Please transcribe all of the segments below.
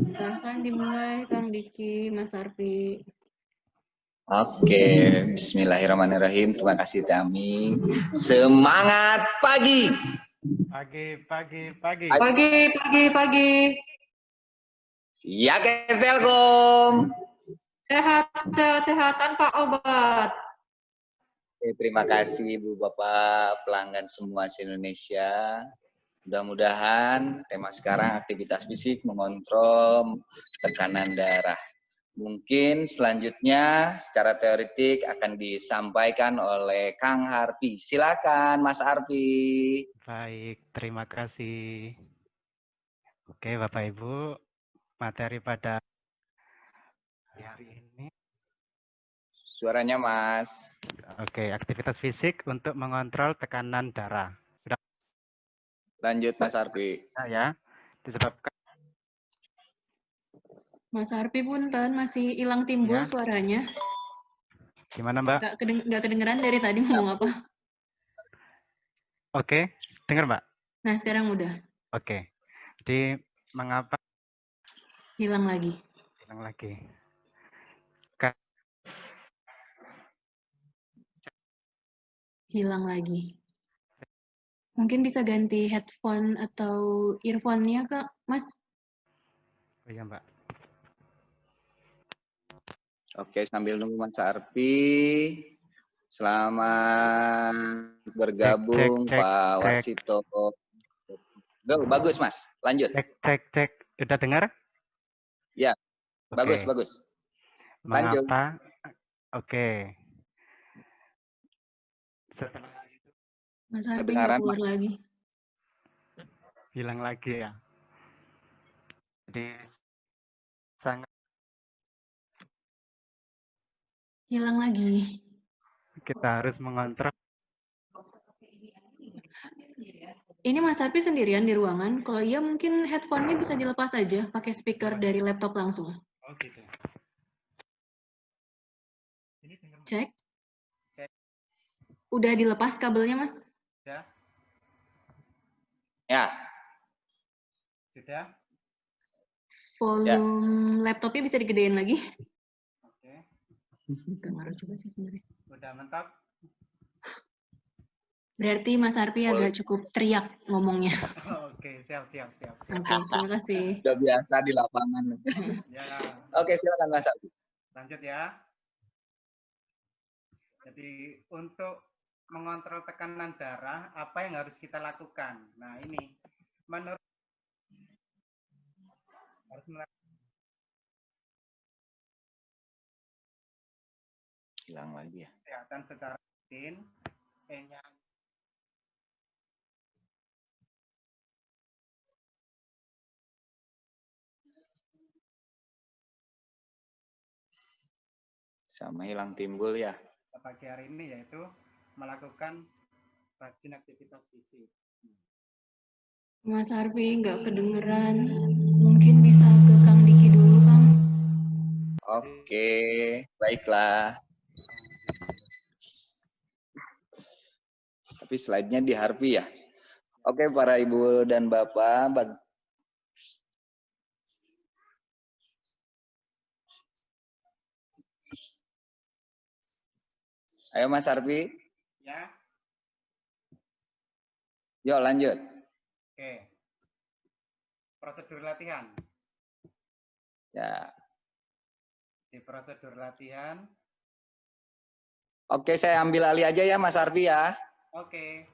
Silahkan dimulai, Kang Diki, Mas Arfi. Oke, bismillahirrahmanirrahim. Terima kasih Tami. Semangat pagi. Pagi, pagi, pagi. Pagi, pagi, pagi. Ya, guys, Telkom. Sehat, sehat, sehat tanpa obat. Oke, terima kasih Ibu Bapak pelanggan semua se-Indonesia. Mudah-mudahan tema sekarang aktivitas fisik mengontrol tekanan darah. Mungkin selanjutnya secara teoretik akan disampaikan oleh Kang Harpi. Silakan Mas Harpi. Baik, terima kasih. Oke, Bapak Ibu, materi pada hari ini. Suaranya Mas. Oke, aktivitas fisik untuk mengontrol tekanan darah. Sudah Lanjut Mas Harpi. ya, disebabkan Mas Arfi punten, masih hilang timbul ya. suaranya. Gimana, Mbak? Nggak kedengeran dari tadi ngomong apa. Oke, dengar, Mbak? Nah, sekarang udah Oke. Jadi, mengapa hilang lagi. hilang lagi? Hilang lagi. Mungkin bisa ganti headphone atau earphone-nya, Kak, Mas? Oh iya, Mbak. Oke, sambil nunggu Mas Harpi. Selamat bergabung Cek, Pak cek. Warsito. Bagus Mas, lanjut. Cek. Udah dengar? Ya, Oke. bagus. Lanjut. Mengapa? Oke. Setelah itu Mas Arfi nggak Kedengaran keluar lagi. hilang lagi ya. Jadi sangat Hilang lagi. kita harus mengontrol. Ini Mas Arfi sendirian di ruangan. Kalau iya mungkin headphone-nya bisa dilepas aja pakai speaker dari laptop langsung. Oh gitu. Cek. Cek. Udah dilepas kabelnya, Mas? Ya. Ya. Sudah. Volume laptopnya bisa digedein lagi. Oke. Gak ngaruh juga sih sebenarnya. Udah mantap. Berarti Mas Arfi agak cukup teriak ngomongnya. Oke, siap. Oke, terima kasih. Udah biasa di lapangan. Ya. Oke, silakan Mas Harpi. Lanjut ya. Jadi untuk mengontrol tekanan darah, apa yang harus kita lakukan? Nah ini, menurut harus melakukan Hilang lagi ya. kesehatan secara rutin, kayaknya Sama hilang timbul ya. pagi hari ini yaitu melakukan rajin aktivitas fisik. Mas Arfi nggak kedengeran. Mungkin bisa ke Kang Diki dulu, Kang. Oke, baiklah. Tapi slide-nya di Harpi ya. Oke, para ibu dan bapak. Ayo Mas Harpi. Ya. Yuk lanjut. Oke. Prosedur latihan. Ya. Di prosedur latihan. Oke, saya ambil alih aja ya Mas Harpi ya. Oke.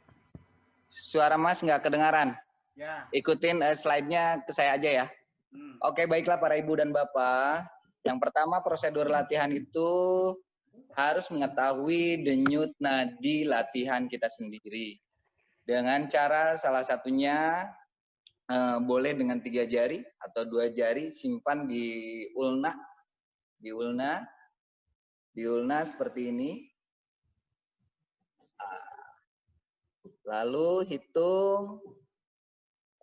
Suara Mas nggak kedengaran. Ya. Ikutin slide-nya ke saya aja ya. Oke, baiklah para ibu dan bapak. Yang pertama prosedur latihan itu harus mengetahui denyut nadi latihan kita sendiri. Dengan cara salah satunya boleh dengan 3 jari atau 2 jari simpan di ulna. Di ulna seperti ini. Lalu hitung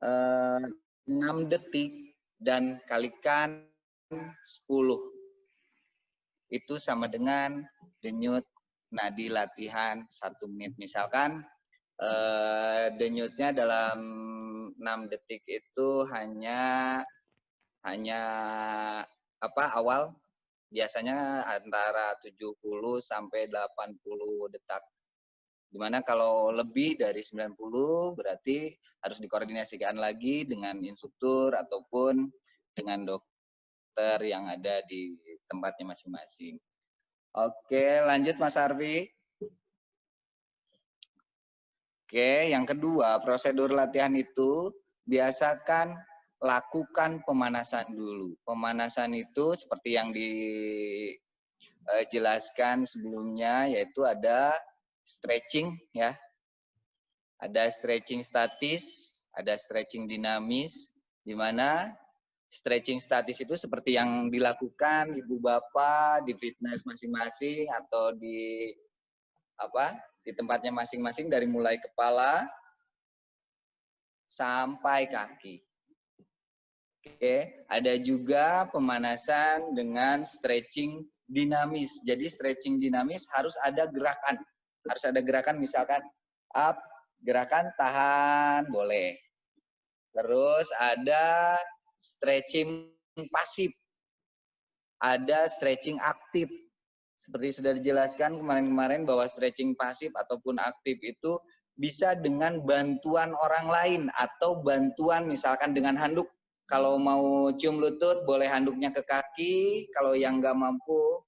6 detik dan kalikan 10. Itu sama dengan denyut nadi latihan 1 menit. Misalkan denyutnya dalam 6 detik itu hanya awal biasanya antara 70 sampai 80 detak. Dimana kalau lebih dari 90 berarti harus dikoordinasikan lagi dengan instruktur ataupun dengan dokter yang ada di tempatnya masing-masing. Oke, lanjut Mas Arfi. Oke, yang kedua, prosedur latihan itu biasakan lakukan pemanasan dulu. Pemanasan itu seperti yang dijelaskan sebelumnya, yaitu ada stretching ya. Ada stretching statis, ada stretching dinamis, di mana stretching statis itu seperti yang dilakukan ibu bapak di fitness masing-masing atau di tempatnya masing-masing dari mulai kepala sampai kaki. Oke, ada juga pemanasan dengan stretching dinamis. Jadi stretching dinamis harus ada gerakan. Harus ada gerakan misalkan up, gerakan tahan, boleh. Terus ada stretching pasif. Ada stretching aktif. Seperti sudah dijelaskan kemarin-kemarin bahwa stretching pasif ataupun aktif itu bisa dengan bantuan orang lain atau bantuan misalkan dengan handuk. Kalau mau cium lutut boleh handuknya ke kaki, kalau yang nggak mampu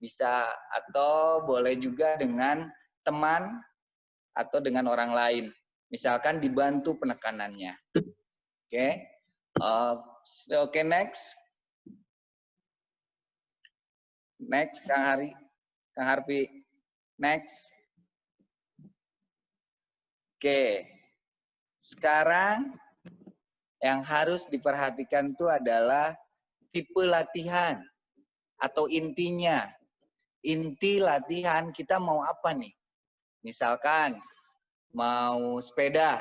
bisa, atau boleh juga dengan teman atau dengan orang lain. Misalkan dibantu penekanannya. Oke. Oke, next. Next, Kang Harpi. Next. Oke. Sekarang yang harus diperhatikan itu adalah tipe latihan atau intinya. Inti latihan kita mau apa nih? Misalkan mau sepeda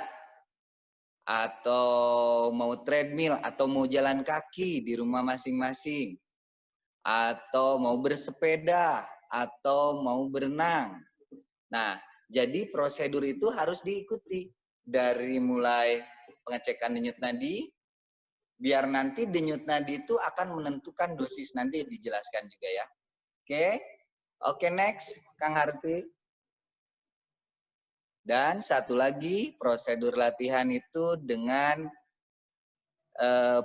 atau mau treadmill atau mau jalan kaki di rumah masing-masing, atau mau bersepeda, atau mau berenang. Nah, jadi prosedur itu harus diikuti dari mulai pengecekan denyut nadi, biar nanti denyut nadi itu akan menentukan dosis, nanti dijelaskan juga ya. Oke, next, Kang Harti. Dan satu lagi, prosedur latihan itu dengan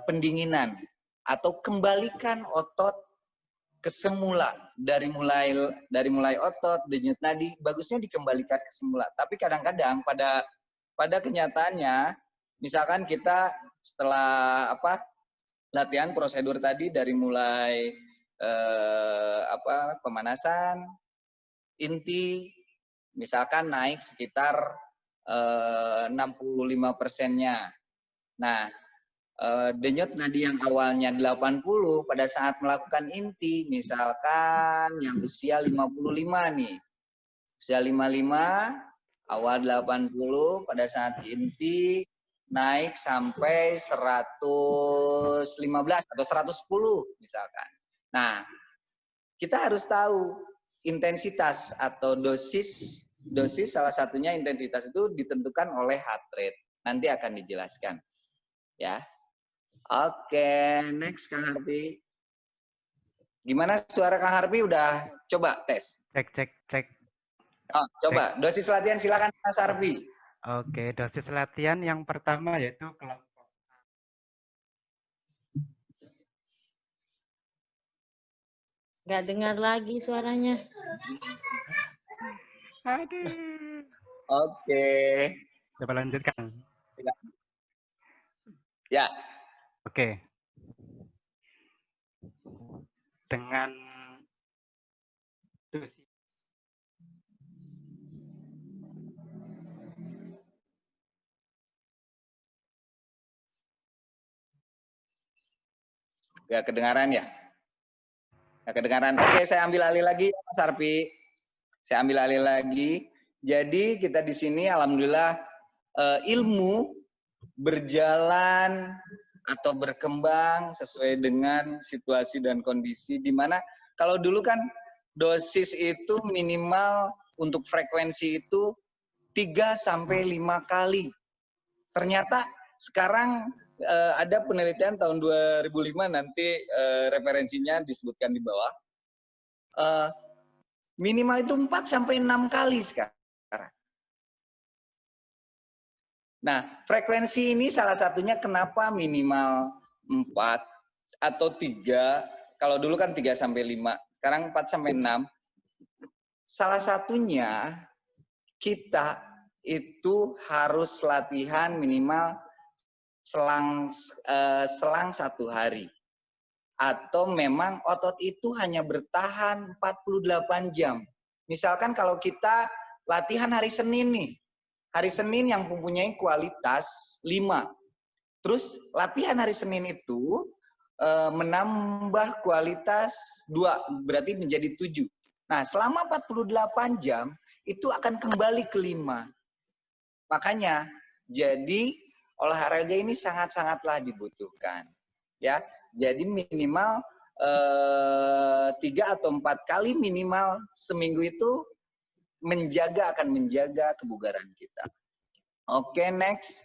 pendinginan atau kembalikan otot ke semula, dari mulai otot denyut nadi bagusnya dikembalikan ke semula. Tapi kadang-kadang pada kenyataannya misalkan kita setelah latihan prosedur tadi dari mulai pemanasan inti misalkan naik sekitar 65%-nya. Nah, denyut nadi yang awalnya 80 pada saat melakukan inti, misalkan yang usia 55 nih. Usia 55, awal 80, pada saat inti naik sampai 115 atau 110 misalkan. Nah, kita harus tahu intensitas atau dosis salah satunya intensitas itu ditentukan oleh heart rate. Nanti akan dijelaskan. Ya. Oke, next Kang Harpi. Gimana suara Kang Harpi? Udah coba tes? Cek. Oh, coba. Cek. Dosis latihan silakan Mas Harpi. Oke, dosis latihan yang pertama yaitu kelompok. Nggak dengar lagi suaranya. Aduh. Oke. Coba lanjutkan. Ya. Oke. Dengan dosis ya kedengaran ya? Ya kedengaran. Oke, saya ambil alih lagi Mas Harpi. Saya ambil alih lagi. Jadi kita di sini alhamdulillah ilmu berjalan atau berkembang sesuai dengan situasi dan kondisi, di mana kalau dulu kan dosis itu minimal untuk frekuensi itu 3 sampai 5 kali. Ternyata sekarang ada penelitian tahun 2005, nanti referensinya disebutkan di bawah. Minimal itu 4 sampai 6 kali sekarang. Nah, frekuensi ini salah satunya kenapa minimal 4 atau 3. Kalau dulu kan 3 sampai 5, sekarang 4 sampai 6. Salah satunya kita itu harus latihan minimal selang 1 hari. Atau memang otot itu hanya bertahan 48 jam. Misalkan kalau kita latihan hari Senin nih, hari Senin yang mempunyai kualitas 5. Terus latihan hari Senin itu menambah kualitas 2, berarti menjadi 7. Nah, selama 48 jam itu akan kembali ke 5. Makanya, jadi olahraga ini sangat-sangatlah dibutuhkan. Ya, jadi minimal 3 atau 4 kali minimal seminggu itu akan menjaga kebugaran kita. Oke, next.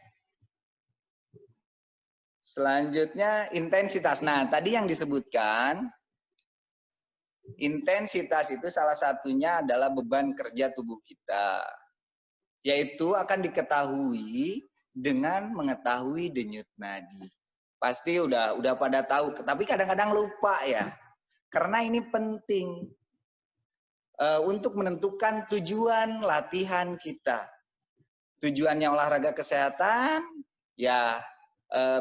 Selanjutnya intensitas. Nah, tadi yang disebutkan intensitas itu salah satunya adalah beban kerja tubuh kita. Yaitu akan diketahui dengan mengetahui denyut nadi. Pasti udah pada tahu, tapi kadang-kadang lupa ya. Karena ini penting untuk menentukan tujuan latihan kita. Tujuannya olahraga kesehatan, ya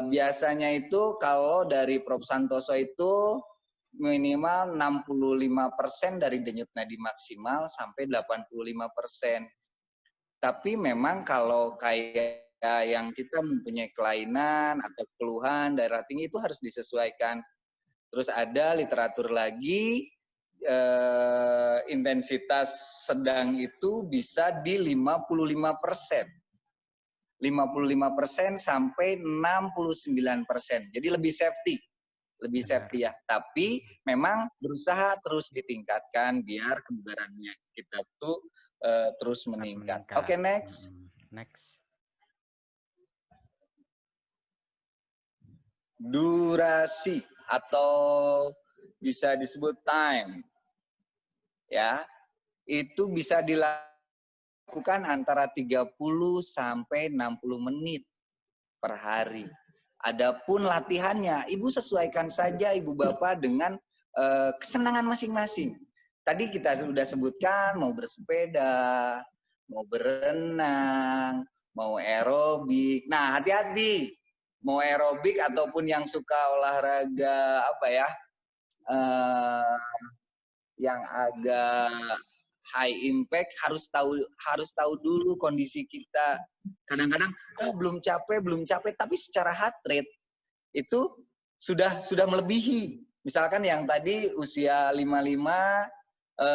biasanya itu kalau dari Prof. Santoso itu minimal 65% dari denyut nadi maksimal sampai 85%. Tapi memang kalau kayak yang kita mempunyai kelainan atau keluhan darah tinggi itu harus disesuaikan. Terus ada literatur lagi, intensitas sedang itu bisa di 55%. 55% sampai 69%. Jadi lebih safety. Lebih safety ya. Tapi memang berusaha terus ditingkatkan biar kebugarannya kita tuh terus meningkat. Oke, next. Next. Durasi atau bisa disebut time. Ya. Itu bisa dilakukan antara 30 sampai 60 menit per hari. Adapun latihannya, Ibu sesuaikan saja Ibu Bapak dengan kesenangan masing-masing. Tadi kita sudah sebutkan mau bersepeda, mau berenang, mau aerobik. Nah, hati-hati. Mau aerobik ataupun yang suka olahraga apa ya? Yang agak high impact harus tahu dulu kondisi kita. Kadang-kadang belum capek, tapi secara heart rate itu sudah melebihi. Misalkan yang tadi usia 55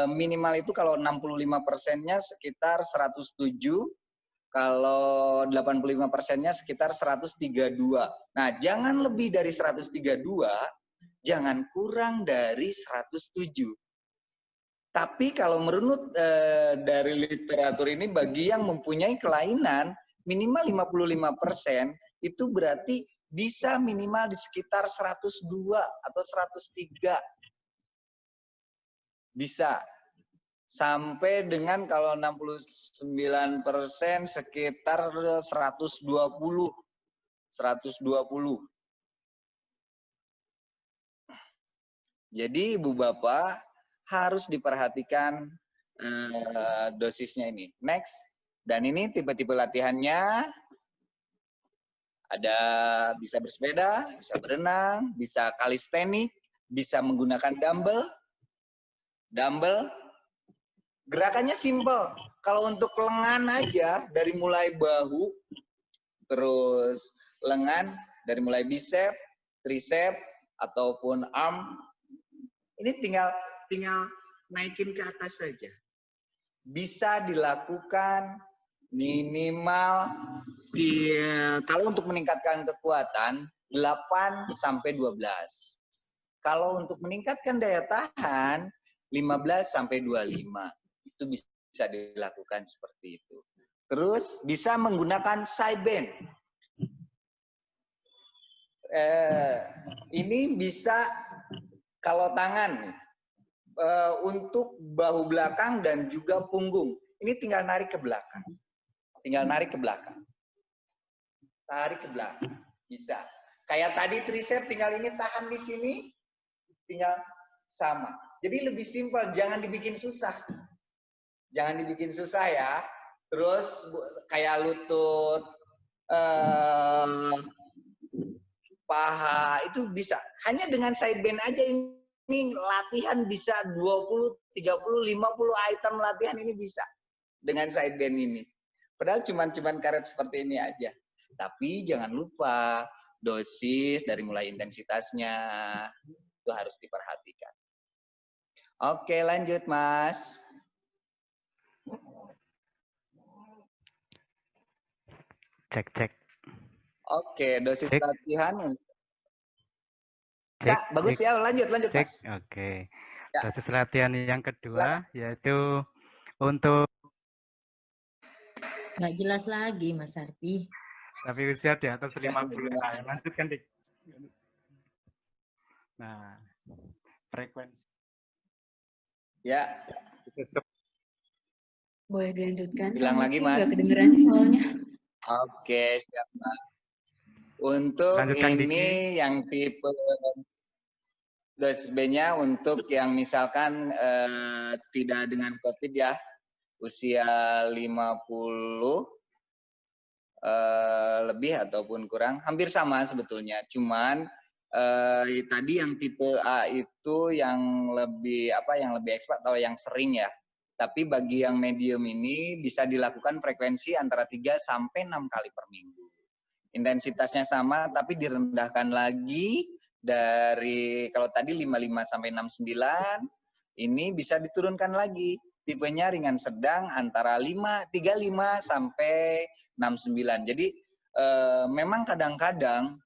minimal itu kalau 65%-nya sekitar 107, kalau 85%-nya sekitar 132. Nah, jangan lebih dari 132, jangan kurang dari 107. Tapi kalau menurut dari literatur ini, bagi yang mempunyai kelainan, minimal 55% itu berarti bisa minimal di sekitar 102 atau 103. Bisa. Sampai dengan kalau 69% sekitar 120. 120. Jadi Ibu Bapak harus diperhatikan dosisnya ini. Next. Dan ini tipe-tipe latihannya. Ada bisa bersepeda, bisa berenang, bisa kalistenik, bisa menggunakan dumbbell. Gerakannya simple. Kalau untuk lengan aja, dari mulai bahu, terus lengan, dari mulai bicep, tricep, ataupun arm, ini tinggal naikin ke atas saja. Bisa dilakukan minimal kalau untuk meningkatkan kekuatan 8 sampai 12. Kalau untuk meningkatkan daya tahan 15 sampai 25. Itu bisa dilakukan seperti itu. Terus bisa menggunakan side bend. Ini bisa kalau tangan untuk bahu belakang dan juga punggung. Ini tinggal narik ke belakang. Tinggal narik ke belakang. Tarik ke belakang. Bisa. Kayak tadi tricep tinggal ini tahan di sini. Tinggal sama. Jadi lebih simpel, jangan dibikin susah. Jangan dibikin susah ya. Terus kayak lutut, paha itu bisa. Hanya dengan side bend aja ini latihan bisa 20, 30, 50 item latihan ini bisa dengan side bend ini. Padahal cuman karet seperti ini aja. Tapi jangan lupa dosis dari mulai intensitasnya itu harus diperhatikan. Oke, lanjut Mas. Cek. Oke, dosis Cek. latihan. Cek. Bagus Cek. ya, lanjut Cek. Mas. Oke. Ya. Dosis latihan yang kedua Silakan. yaitu untuk Nggak jelas lagi, Mas Arfi. tapi usia di atas 50 tahun. Lanjutkan, Dik. Nah, frekuensi. Ya. Boleh dilanjutkan? Bilang lagi, Mas. Nggak kedengeran soalnya. Oke, siap, Mas. Untuk Lanjutkan, ini Diki. yang tipe dosis B-nya untuk yang misalkan tidak dengan COVID ya, usia 50 lebih ataupun kurang, hampir sama sebetulnya. Cuman tadi yang tipe A itu yang lebih ekspat atau yang sering ya. Tapi bagi yang medium ini bisa dilakukan frekuensi antara 3 sampai 6 kali per minggu. Intensitasnya sama tapi direndahkan lagi dari kalau tadi 55 sampai 69 ini bisa diturunkan lagi. Tipenya ringan sedang antara 35 sampai 69. Jadi memang kadang-kadang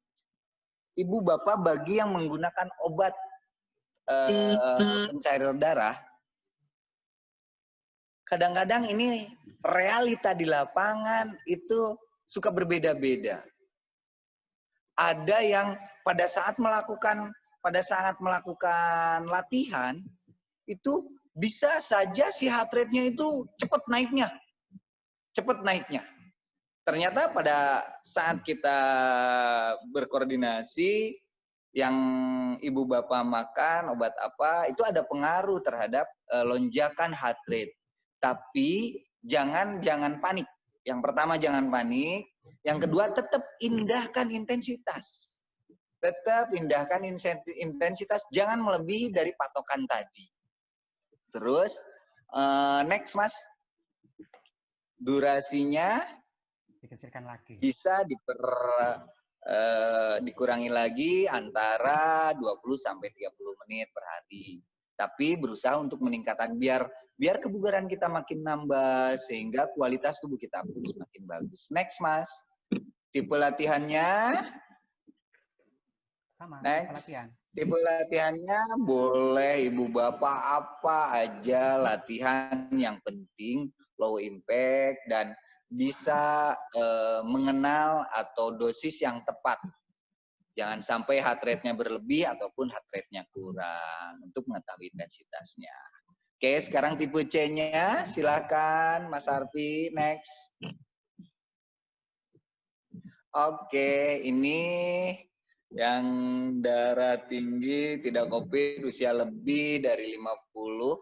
ibu bapak bagi yang menggunakan obat pencair darah, kadang-kadang ini realita di lapangan itu suka berbeda-beda. Ada yang pada saat melakukan latihan itu bisa saja si heart rate-nya itu cepat naiknya. Ternyata pada saat kita berkoordinasi, yang ibu bapak makan obat apa, itu ada pengaruh terhadap lonjakan heart rate. Tapi jangan panik. Yang pertama jangan panik. Yang kedua tetap indahkan intensitas. Jangan melebihi dari patokan tadi. Terus next Mas. Durasinya dikecilkan lagi. Bisa dikurangi lagi antara 20 sampai 30 menit per hari. Tapi berusaha untuk meningkatkan biar kebugaran kita makin nambah sehingga kualitas tubuh kita pun semakin bagus. Next, Mas. Tipe latihannya sama. Next. Latihan. Tipe latihannya boleh ibu bapak apa aja latihan, yang penting low impact dan bisa mengenal atau dosis yang tepat. Jangan sampai heart rate-nya berlebih ataupun heart rate-nya kurang untuk mengetahui intensitasnya. Oke, sekarang tipe C-nya silakan Mas Arfi, next. Oke, ini yang darah tinggi, tidak COVID, usia lebih dari 50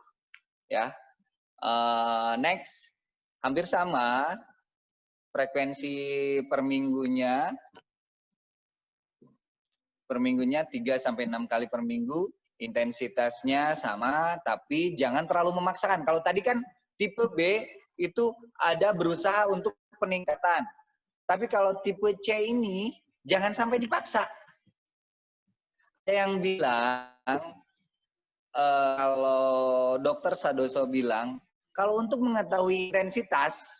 ya. Next, hampir sama. Frekuensi per minggunya 3 sampai 6 kali per minggu, intensitasnya sama tapi jangan terlalu memaksakan. Kalau tadi kan tipe B itu ada berusaha untuk peningkatan. Tapi kalau tipe C ini jangan sampai dipaksa. Ada yang bilang kalau Dokter Sadoso bilang kalau untuk mengetahui intensitas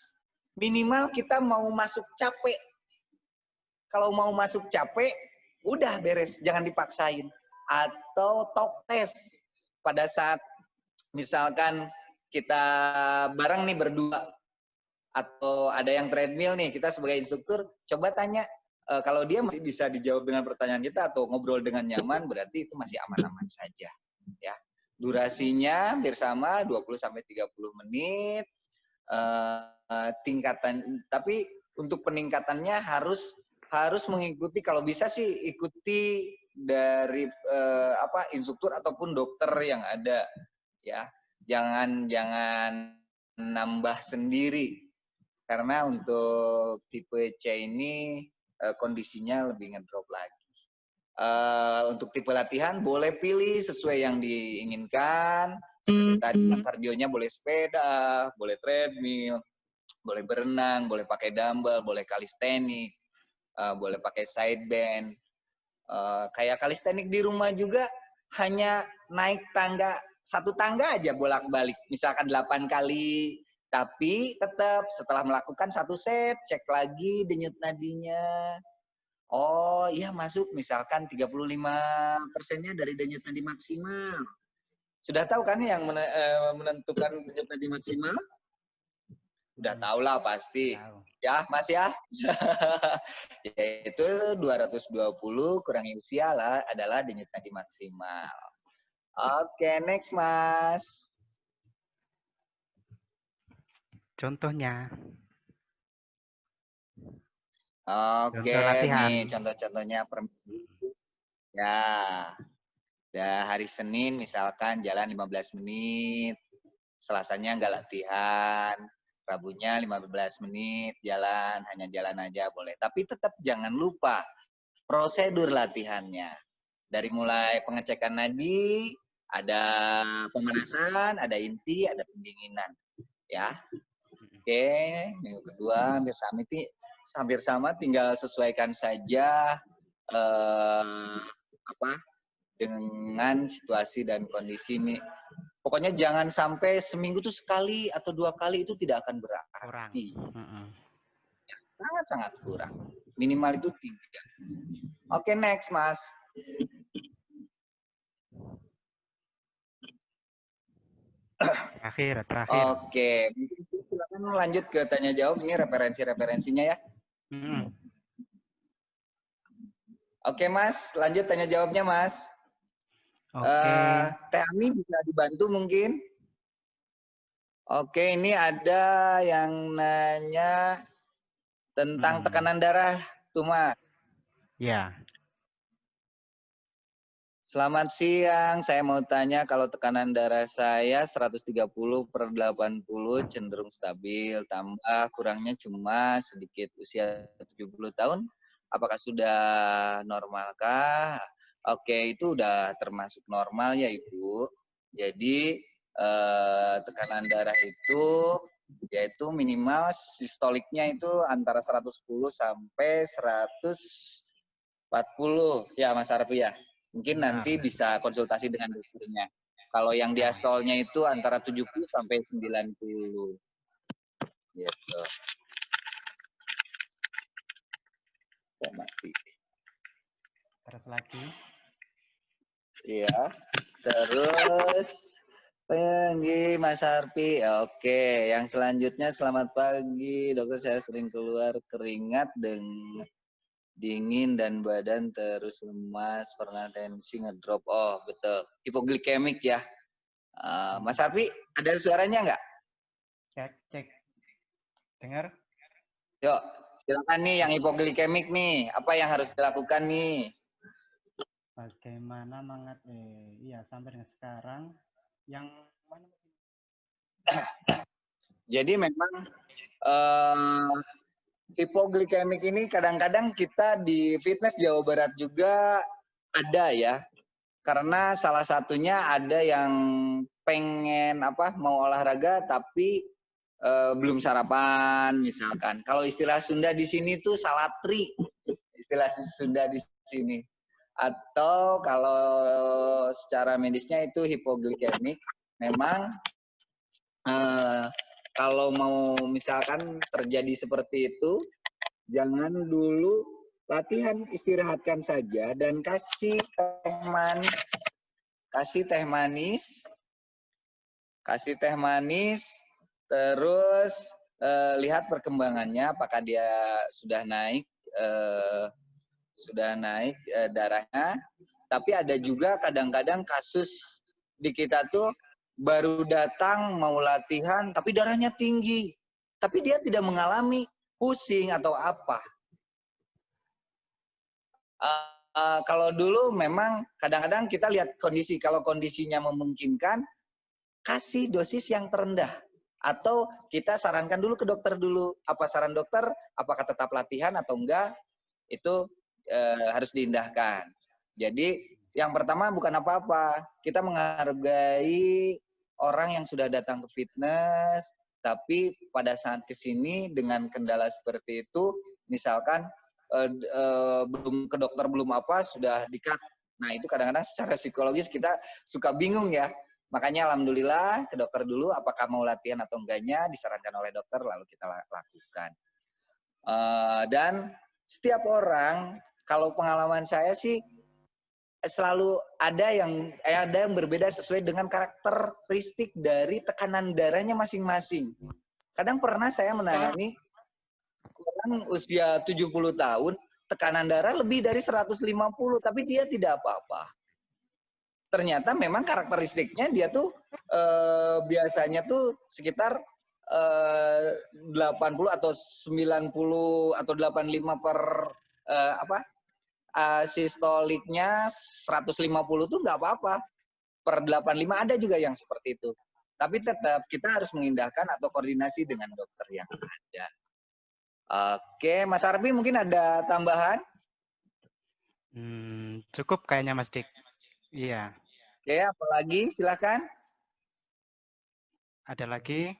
minimal kita mau masuk capek. Kalau mau masuk capek, udah beres, jangan dipaksain. Atau talk test pada saat misalkan kita bareng nih berdua, atau ada yang treadmill nih, kita sebagai instruktur coba tanya, kalau dia masih bisa dijawab dengan pertanyaan kita atau ngobrol dengan nyaman, berarti itu masih aman-aman saja. Ya, durasinya hampir sama 20-30 menit. Tingkatan, tapi untuk peningkatannya harus mengikuti, kalau bisa sih ikuti dari instruktur ataupun dokter yang ada, ya. Jangan nambah sendiri, karena untuk tipe C ini kondisinya lebih ngedrop lagi. Untuk tipe latihan boleh pilih sesuai yang diinginkan. Tadi kardionya boleh sepeda, boleh treadmill, boleh berenang, boleh pakai dumbbell, boleh kalistenik, boleh pakai side bend. Kayak kalistenik di rumah juga hanya naik tangga, satu tangga aja bolak-balik, misalkan 8 kali, tapi tetap setelah melakukan 1 set, cek lagi denyut nadinya. Oh iya, masuk misalkan 35%-nya dari denyut nadi maksimal. Sudah tahu kan yang menentukan denyut nadi maksimal? Udah tahu lah pasti. Tahu. Ya, Mas ya. Yaitu 220 kurangi usia adalah denyut nadi maksimal. Oke, next Mas. Contohnya. Oke, Contoh latihan. nih contoh-contohnya per minggu. Ya. Hari Senin misalkan jalan 15 menit. Selasanya nggak latihan. Rabunya 15 menit jalan, hanya jalan aja boleh. Tapi tetap jangan lupa prosedur latihannya. Dari mulai pengecekan nadi, ada pemanasan, ada inti, ada pendinginan. Ya. Oke, minggu kedua hampir sama, tinggal sesuaikan saja dengan situasi dan kondisi ini. Pokoknya jangan sampai seminggu tuh sekali atau 2 kali, itu tidak akan berarti. Sangat-sangat kurang. Minimal itu 3. Oke, next Mas. Terakhir. Oke, silakan lanjut ke tanya jawab. Ini referensinya ya. Oke Mas, lanjut tanya jawabnya Mas. Oke. Teh Ami bisa dibantu mungkin? Oke, ini ada yang nanya tentang tekanan darah tuh Mas. Ya. Selamat siang, saya mau tanya kalau tekanan darah saya 130/80 cenderung stabil, tambah kurangnya cuma sedikit, usia 70 tahun, apakah sudah normalkah? Oke, itu udah termasuk normal ya Ibu. Jadi tekanan darah itu yaitu minimal sistoliknya itu antara 110 sampai 140 ya Mas Arfi ya. Mungkin nanti bisa konsultasi dengan dokternya. Kalau yang diastolnya itu antara 70 sampai 90. Gitu. Mati. Terus lagi. Iya. Terus pagi Mas Arfi. Oke, yang selanjutnya selamat pagi. Dokter, saya sering keluar keringat dengan dingin dan badan terus lemas, pernah tensi ngedrop. Oh betul, hipoglikemik ya. Mas Arfi, ada suaranya nggak? Cek. Dengar? Yuk, silakan nih yang hipoglikemik nih. Apa yang harus dilakukan nih? Bagaimana iya sampai dengan sekarang yang mana? Jadi memang hipoglikemik ini kadang-kadang kita di fitness Jawa Barat juga ada ya. Karena salah satunya ada yang pengen mau olahraga tapi belum sarapan misalkan. Kalau istilah Sunda di sini tuh salatri. Istilah Sunda di sini. Atau kalau secara medisnya itu hipoglikemik. Memang kalau mau misalkan terjadi seperti itu, jangan dulu latihan, istirahatkan saja dan kasih teh manis, terus lihat perkembangannya, apakah dia sudah naik darahnya. Tapi ada juga kadang-kadang kasus di kita tuh baru datang mau latihan tapi darahnya tinggi, tapi dia tidak mengalami pusing atau apa. Kalau dulu memang kadang-kadang kita lihat kondisi, kalau kondisinya memungkinkan kasih dosis yang terendah, atau kita sarankan dulu ke dokter dulu, apa saran dokter, apakah tetap latihan atau enggak, itu harus diindahkan. Jadi yang pertama bukan apa-apa, kita menghargai orang yang sudah datang ke fitness, tapi pada saat kesini dengan kendala seperti itu, misalkan belum ke dokter belum apa sudah di-cut. Nah itu kadang-kadang secara psikologis kita suka bingung ya. Makanya alhamdulillah ke dokter dulu apakah mau latihan atau enggaknya disarankan oleh dokter lalu kita lakukan. Dan setiap orang, kalau pengalaman saya sih selalu ada yang berbeda sesuai dengan karakteristik dari tekanan darahnya masing-masing. Kadang pernah saya menangani orang usia 70 tahun, tekanan darah lebih dari 150, tapi dia tidak apa-apa. Ternyata memang karakteristiknya dia tuh biasanya tuh sekitar 80 atau 90 atau 85 per sistoliknya 150 tuh nggak apa-apa. Per 85 ada juga yang seperti itu. Tapi tetap kita harus mengindahkan atau koordinasi dengan dokter yang ada. Oke, Mas Arfi mungkin ada tambahan? Cukup kayaknya Mas Dik. Iya. Oke, apalagi silakan. Ada lagi?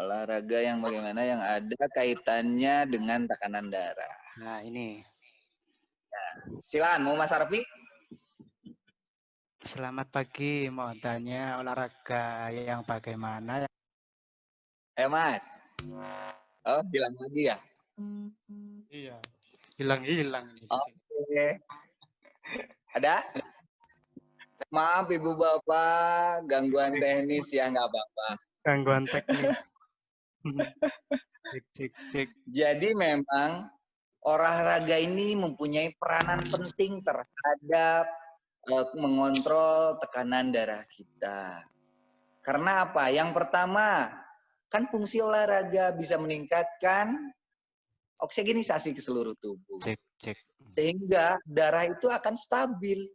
Olahraga yang bagaimana yang ada kaitannya dengan tekanan darah. Nah, ini. Ya, silakan, mau Mas Arfi? Selamat pagi, mau tanya olahraga yang bagaimana? Mas. Oh, bilang lagi ya? Iya. Hilang-hilang. Oke. Ada? Maaf Ibu Bapak, gangguan teknis ya, nggak apa-apa. Gangguan teknis. Cek. Jadi memang olahraga ini mempunyai peranan penting terhadap mengontrol tekanan darah kita. Karena apa? Yang pertama, kan fungsi olahraga bisa meningkatkan oksigenisasi ke seluruh tubuh. Cek. Sehingga darah itu akan stabil.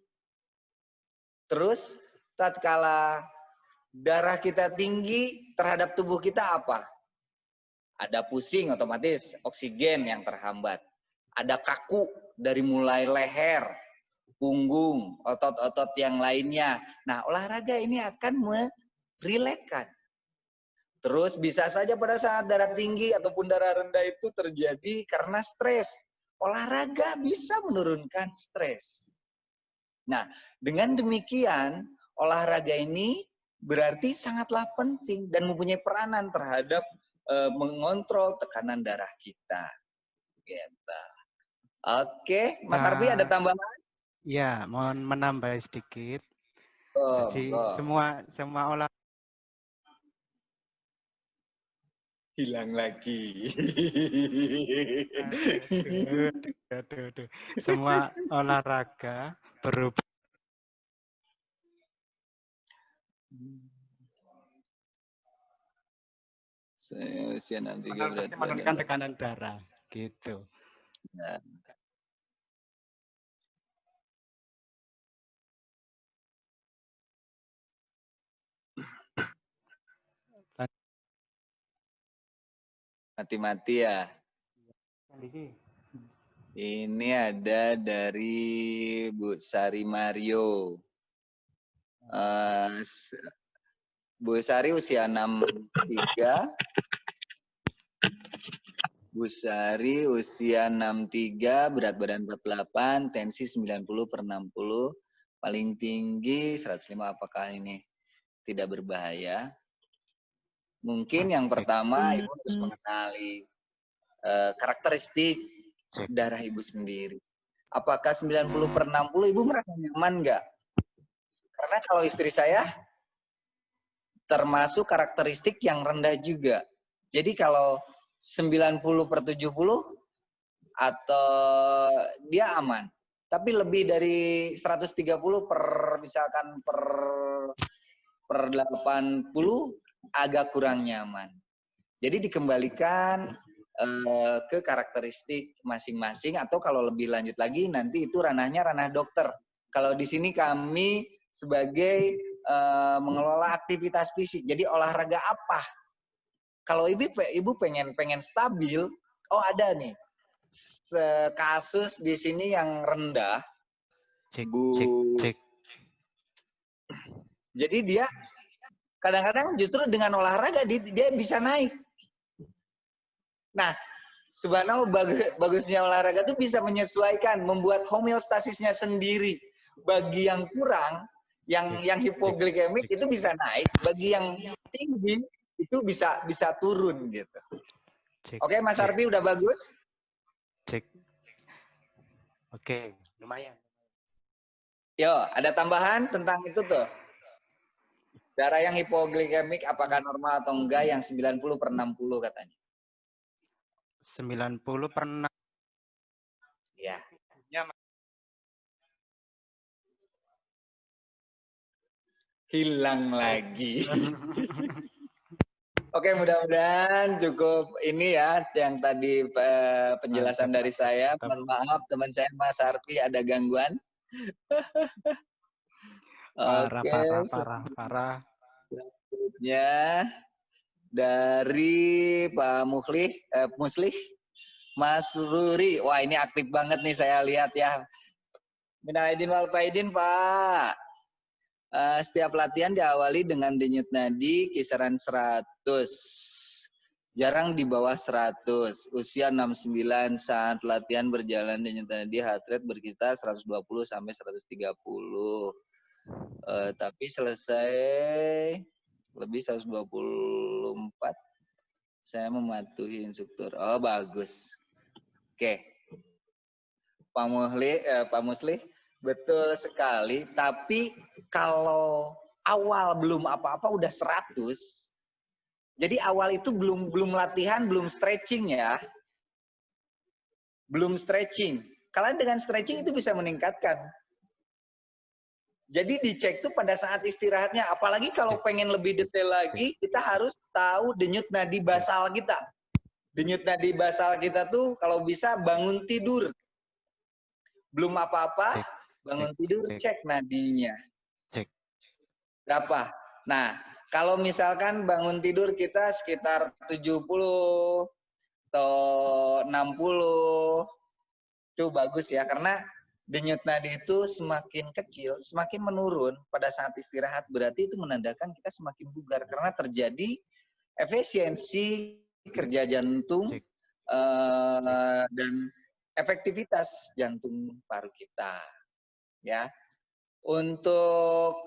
Terus tatkala darah kita tinggi terhadap tubuh kita apa? Ada pusing otomatis, oksigen yang terhambat. Ada kaku dari mulai leher, punggung, otot-otot yang lainnya. Nah, olahraga ini akan merilekkan. Terus bisa saja pada saat darah tinggi ataupun darah rendah itu terjadi karena stres. Olahraga bisa menurunkan stres. Nah, dengan demikian, olahraga ini berarti sangatlah penting dan mempunyai peranan terhadap mengontrol tekanan darah kita. Gitu. Oke, Mas Arfi ada tambahan? Ya, mohon menambah sedikit. Jadi semua olahraga hilang lagi. Aduh. Semua olahraga berubah. Usia 63 Pasti menurunkan tekanan darah, gitu. Nah. Mati-mati ya. Ini ada dari Bu Sari Mario. Bu Sari usia 63. Bu Sari usia 63, berat badan 48, tensi 90/60, paling tinggi 105. Apakah ini tidak berbahaya? Mungkin yang pertama Ibu harus mengenali karakteristik darah Ibu sendiri. Apakah 90/60 Ibu merasa nyaman nggak? Karena kalau istri saya termasuk karakteristik yang rendah juga. Jadi kalau 90/70 atau dia aman. Tapi lebih dari 130 misalkan per 80 agak kurang nyaman. Jadi dikembalikan ke karakteristik masing-masing, atau kalau lebih lanjut lagi nanti itu ranahnya ranah dokter. Kalau di sini kami sebagai mengelola aktivitas fisik. Jadi olahraga apa? Kalau ibu pengen stabil, oh ada nih kasus di sini yang rendah. Cek, Bu. cek, cek. Jadi dia kadang-kadang justru dengan olahraga dia bisa naik. Nah, subhanallah bagusnya olahraga tuh bisa menyesuaikan, membuat homeostasisnya sendiri. Bagi yang kurang, yang hipoglikemik itu bisa naik, bagi yang tinggi itu bisa turun gitu. Cek, Oke, Mas cek, Arfi udah bagus? cek. Oke, lumayan. Yo, ada tambahan tentang itu tuh. Darah yang hipoglikemik apakah normal atau enggak, yang 90/60 katanya. 90/6. Ya. Hilang lagi. Oke, mudah-mudahan cukup ini ya yang tadi penjelasan dari saya. Mohon maaf teman saya Mas Arfi ada gangguan. Parah, Oke, parah. selanjutnya dari Pak Muslih, Mas Ruri. Wah, ini aktif banget nih saya lihat ya. Minal aidin wal faidin, Pak. Setiap latihan diawali dengan denyut nadi kisaran 100. Jarang di bawah 100. Usia 69 saat latihan berjalan denyut nadi heart rate berkisar 120 sampai 130. Tapi selesai lebih 124. Saya mematuhi instruktur. Oh, bagus. Oke. Pak Muslih, betul sekali. Tapi kalau awal belum apa-apa udah 100. Jadi awal itu belum latihan, belum stretching ya. Belum stretching. Kalau dengan stretching itu bisa meningkatkan. Jadi dicek tuh pada saat istirahatnya. Apalagi kalau pengen lebih detail lagi, kita harus tahu denyut nadi basal kita. Denyut nadi basal kita tuh kalau bisa bangun tidur. Belum apa-apa, bangun tidur, cek nadinya. Cek. Berapa? Nah, kalau misalkan bangun tidur kita sekitar 70 atau 60, itu bagus ya. Karena denyut nadi itu semakin kecil, semakin menurun pada saat istirahat. Berarti itu menandakan kita semakin bugar. Karena terjadi efisiensi kerja jantung dan efektivitas jantung paru kita. Ya. Untuk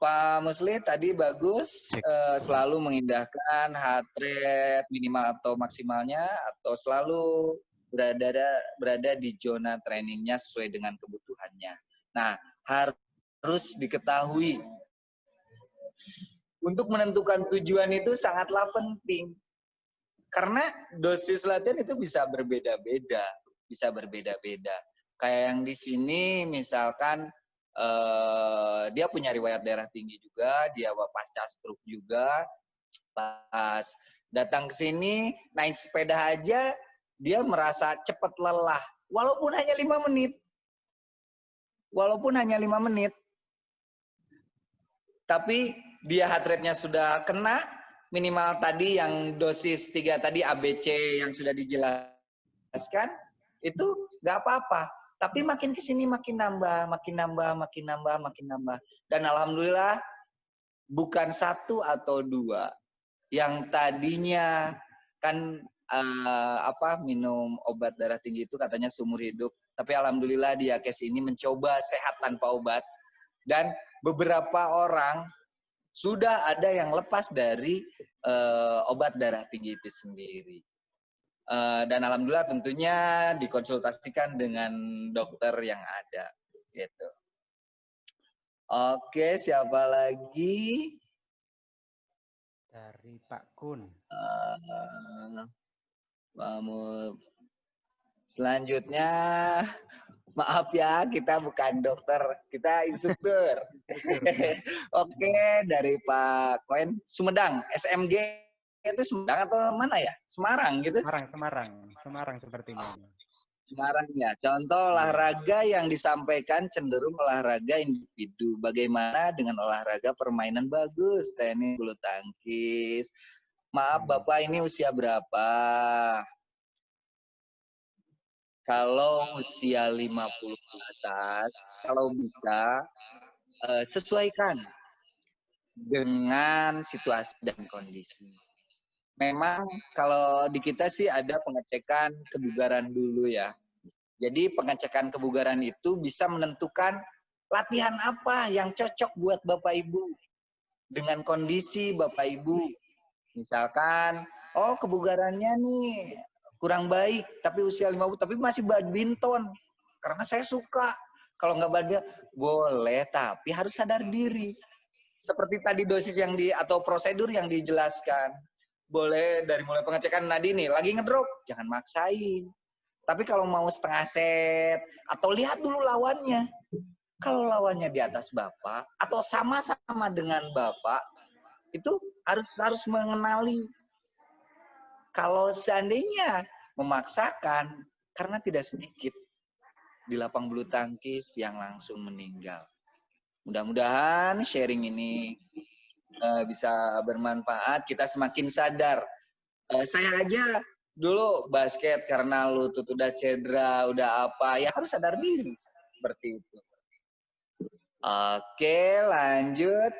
Pak Muslih tadi bagus, selalu mengindahkan heart rate minimal atau maksimalnya, atau selalu berada di zona trainingnya sesuai dengan kebutuhannya. Nah, harus diketahui untuk menentukan tujuan itu sangatlah penting, karena dosis latihan itu bisa berbeda-beda, Kayak yang di sini misalkan dia punya riwayat darah tinggi juga, dia pasca stroke juga. Pas datang ke sini naik sepeda aja dia merasa cepat lelah, walaupun hanya 5 menit. Tapi dia heart rate-nya sudah kena minimal tadi yang dosis 3 tadi ABC yang sudah dijelaskan, itu nggak apa-apa. Tapi makin ke sini makin nambah. Dan alhamdulillah bukan 1 atau 2. Yang tadinya kan minum obat darah tinggi itu katanya seumur hidup. Tapi alhamdulillah dia ke sini mencoba sehat tanpa obat. Dan beberapa orang sudah ada yang lepas dari obat darah tinggi itu sendiri. Dan alhamdulillah tentunya dikonsultasikan dengan dokter yang ada. Gitu. Oke, siapa lagi? Dari Pak Kun. Kamu selanjutnya, maaf ya, kita bukan dokter, kita instruktur. Oke, dari Pak Koen, Sumedang, SMG itu Sumedang atau mana ya? Semarang gitu? Semarang sepertinya. Semarang ya. Contoh olahraga yang disampaikan cenderung olahraga individu. Bagaimana dengan olahraga permainan bagus, tenis, bulu tangkis. Maaf Bapak, ini usia berapa? Kalau usia 50 ke atas, kalau bisa sesuaikan dengan situasi dan kondisi. Memang kalau di kita sih ada pengecekan kebugaran dulu ya. Jadi pengecekan kebugaran itu bisa menentukan latihan apa yang cocok buat Bapak Ibu dengan kondisi Bapak Ibu. Misalkan, oh kebugarannya nih kurang baik, tapi usia 50, tapi masih badminton. Karena saya suka. Kalau nggak badminton, boleh, tapi harus sadar diri. Seperti tadi dosis yang atau prosedur yang dijelaskan. Boleh dari mulai pengecekan nadi nih, lagi ngedrop, jangan maksain. Tapi kalau mau setengah set, atau lihat dulu lawannya. Kalau lawannya di atas Bapak, atau sama-sama dengan Bapak, itu harus mengenali. Kalau seandainya memaksakan, karena tidak sedikit di lapang bulu tangkis yang langsung meninggal. Mudah-mudahan sharing ini bisa bermanfaat, kita semakin sadar. Saya aja dulu basket karena lutut udah cedera, udah apa, ya harus sadar diri. Seperti itu. Oke, lanjut.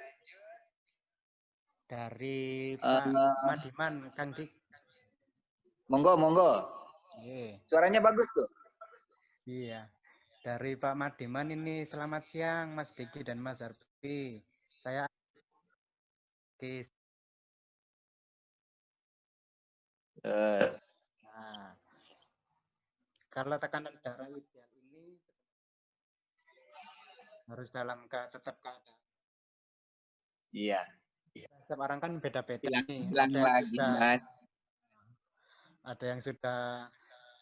Dari Pak Madiman, Kang Dik. Monggo, monggo. Suaranya bagus tuh. Iya. Dari Pak Madiman ini, selamat siang Mas Diki dan Mas Arfi. Saya Nah, kalau tekanan darah ideal ini harus tetap keadaan. Iya. Setiap orang kan beda-beda nih. Bilang lagi, Mas. Ada yang sudah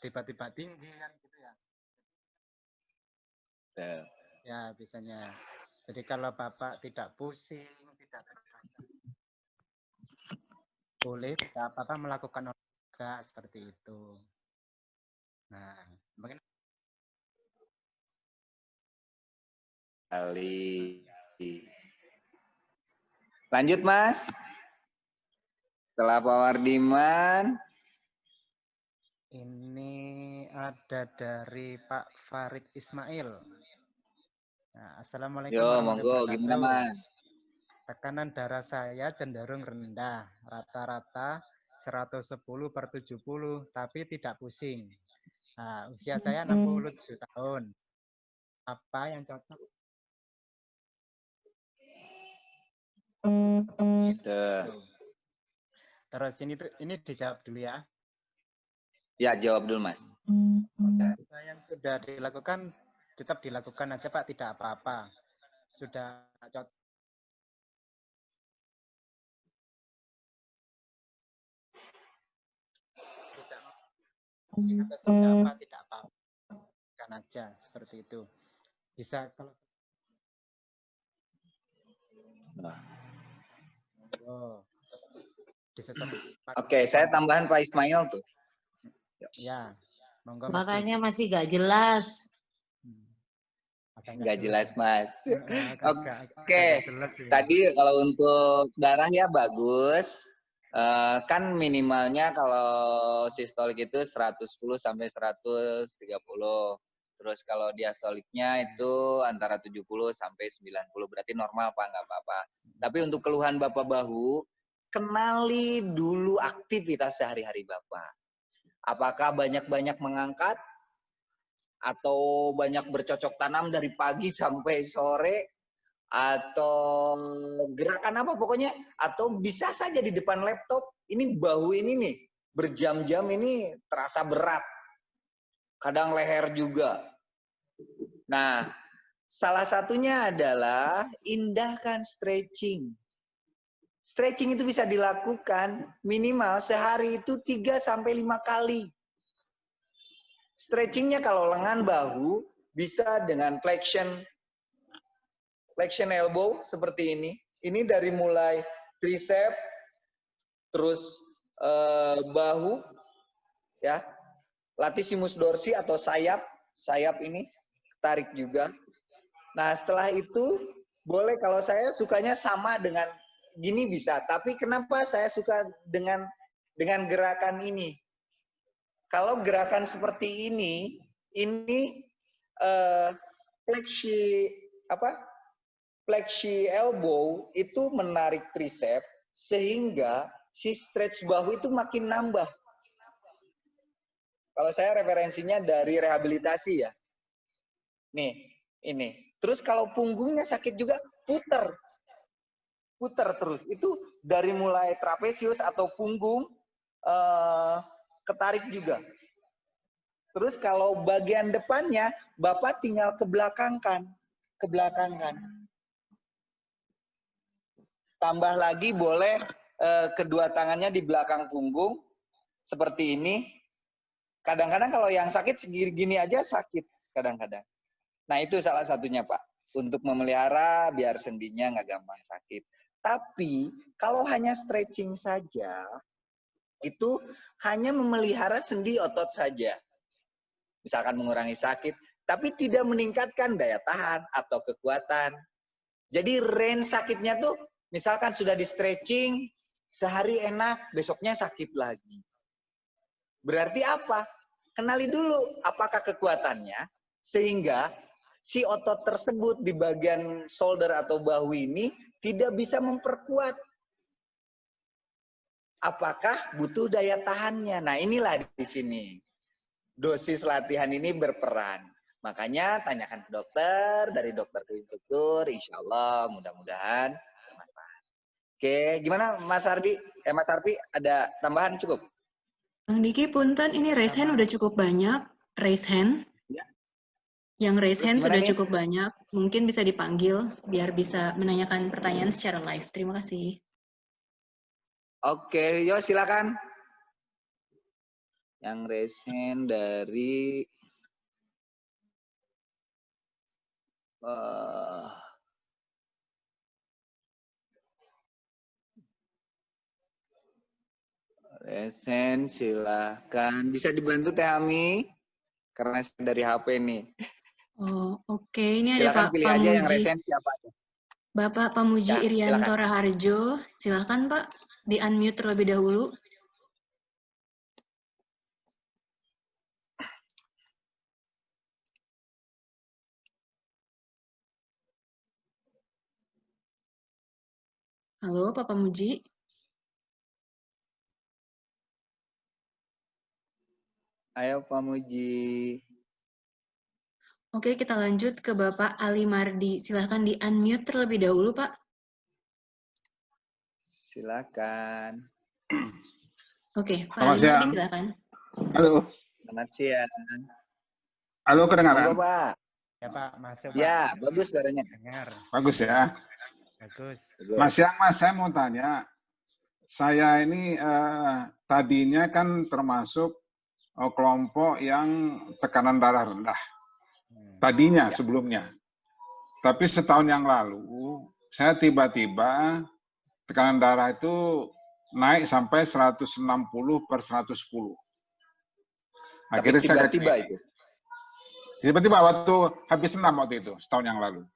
tiba-tiba tinggi kan gitu ya. Ya, biasanya. Jadi kalau Bapak tidak pusing, tidak boleh tidak apa-apa melakukan olahraga seperti itu. Nah, mungkin kali. Lanjut, Mas. Setelah Pak Wardiman. Ini ada dari Pak Farid Ismail. Nah, Assalamualaikum warahmatullahi wabarakatuh. Gimana, Mas? Tekanan darah saya cenderung rendah, rata-rata 110/70, tapi tidak pusing. Nah, usia saya 67 tahun. Apa yang cocok? Terus ini dijawab dulu ya. Ya, jawab dulu, Mas. Yang sudah dilakukan, tetap dilakukan aja, Pak. Tidak apa-apa. Sudah cocok. Tidak apa-apa. Kan aja, seperti itu. Bisa kalau Oke, saya tambahan Pak Ismail tuh. Ya, monggo. Suaranya masih gak jelas. Nggak jelas, Mas. Oke. Tadi kalau untuk darah ya bagus. Kan minimalnya kalau sistolik itu 110 sampai 130. Terus kalau diastoliknya itu antara 70 sampai 90. Berarti normal, Pak, nggak apa-apa. Tapi untuk keluhan Bapak bahu, kenali dulu aktivitas sehari-hari Bapak. Apakah banyak-banyak mengangkat? Atau banyak bercocok tanam dari pagi sampai sore? Atau gerakan apa pokoknya? Atau bisa saja di depan laptop, ini bahu ini nih, berjam-jam ini terasa berat. Kadang leher juga. Nah, salah satunya adalah indahkan stretching. Stretching itu bisa dilakukan minimal sehari itu 3 sampai 5 kali. Stretchingnya kalau lengan bahu bisa dengan flexion elbow seperti ini. Ini dari mulai tricep, terus bahu, ya, latissimus dorsi atau sayap ini tarik juga. Nah setelah itu boleh, kalau saya sukanya sama dengan gini bisa, tapi kenapa saya suka dengan gerakan ini? Kalau gerakan seperti ini flexi elbow itu menarik tricep sehingga si stretch bahu itu makin nambah. Kalau saya referensinya dari rehabilitasi ya. Nih, ini. Terus kalau punggungnya sakit juga, puter terus. Itu dari mulai trapesius atau punggung ketarik juga. Terus kalau bagian depannya Bapak tinggal kebelakangkan. Tambah lagi boleh kedua tangannya di belakang punggung seperti ini. Kadang-kadang kalau yang sakit segini aja sakit kadang-kadang. Nah itu salah satunya Pak, untuk memelihara biar sendinya nggak gampang sakit. Tapi kalau hanya stretching saja, itu hanya memelihara sendi otot saja. Misalkan mengurangi sakit, tapi tidak meningkatkan daya tahan atau kekuatan. Jadi range sakitnya tuh, misalkan sudah di stretching, sehari enak, besoknya sakit lagi. Berarti apa? Kenali dulu apakah kekuatannya, sehingga si otot tersebut di bagian shoulder atau bahu ini tidak bisa memperkuat. Apakah butuh daya tahannya? Nah inilah di sini. Dosis latihan ini berperan. Makanya tanyakan ke dokter, dari dokter ke instruktur, insya Allah mudah-mudahan bermanfaat. Oke, gimana Mas Ardi? Mas Arfi, ada tambahan cukup? Bang Diki, punten, ini raise hand udah cukup banyak. Raise hand. Ya. Yang raise hand sudah nih? cukup banyak. Mungkin bisa dipanggil biar bisa menanyakan pertanyaan secara live. Terima kasih. Oke, yo silakan. Yang raise hand dari raise hand, silakan. Bisa dibantu Teh Ami? Karena saya dari HP nih. Oh, oke. Ini Silakan ada Pak pilih aja yang Pamuji. raise hand siapa aja. Bapak Pamuji Ya, Irianto silakan. Raharjo. Silakan Pak, di-unmute terlebih dahulu. Halo, Pak Pamuji. Ayo Pak Muji. Oke, kita lanjut ke Bapak Ali Mardi. Silahkan di-unmute terlebih dahulu, Pak. Silakan. Oke, Pak Selamat Ali siang. Mardi, silakan. Halo. Selamat siang. Halo, kedengaran? Monggo, Pak. Ya Pak, masuk Pak. Ya, bagus suaranya. Dengar. Bagus ya. Bagus. Mas Yang, Mas, saya mau tanya. Saya ini tadinya kan termasuk kelompok yang tekanan darah rendah. Tadinya, sebelumnya. Tapi setahun yang lalu, saya tiba-tiba tekanan darah itu naik sampai 160/110. Akhirnya saya tiba-tiba itu. Tiba-tiba waktu habis senam waktu itu, setahun yang lalu.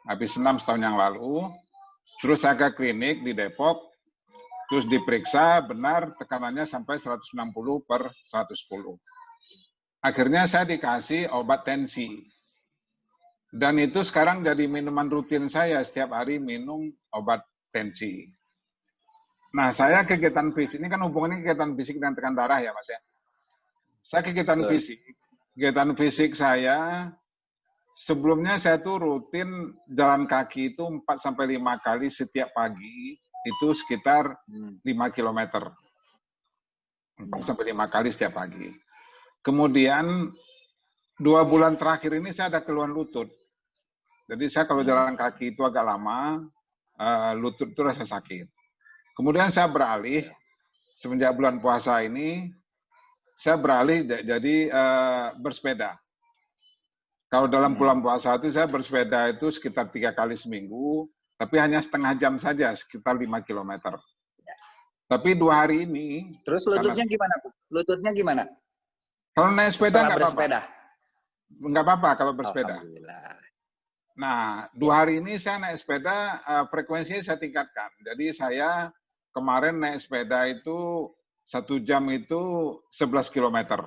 Habis senam setahun yang lalu, terus saya ke klinik di Depok, terus diperiksa, benar tekanannya sampai 160/110. Akhirnya saya dikasih obat tensi. Dan itu sekarang jadi minuman rutin saya, setiap hari minum obat tensi. Nah, saya kegiatan fisik, ini kan hubungannya kegiatan fisik dengan tekanan darah ya Mas ya. Saya kegiatan fisik. Kegiatan fisik saya, sebelumnya saya tuh rutin jalan kaki itu 4-5 kali setiap pagi, itu sekitar 5 km. 4-5 kali setiap pagi. Kemudian 2 bulan terakhir ini saya ada keluhan lutut. Jadi saya kalau jalan kaki itu agak lama, lutut itu rasa sakit. Kemudian saya beralih, semenjak bulan puasa ini, saya beralih jadi bersepeda. Kalau dalam bulan puasa itu saya bersepeda itu sekitar 3 kali seminggu, tapi hanya setengah jam saja, sekitar 5 kilometer. Tapi 2 hari ini... Terus lututnya gimana, Bu? Lututnya gimana? Kalau naik sepeda Setelah bersepeda? Nggak apa-apa kalau bersepeda. Alhamdulillah. Nah, 2 hari ini saya naik sepeda, frekuensinya saya tingkatkan. Jadi saya kemarin naik sepeda itu 1 jam itu 11 kilometer.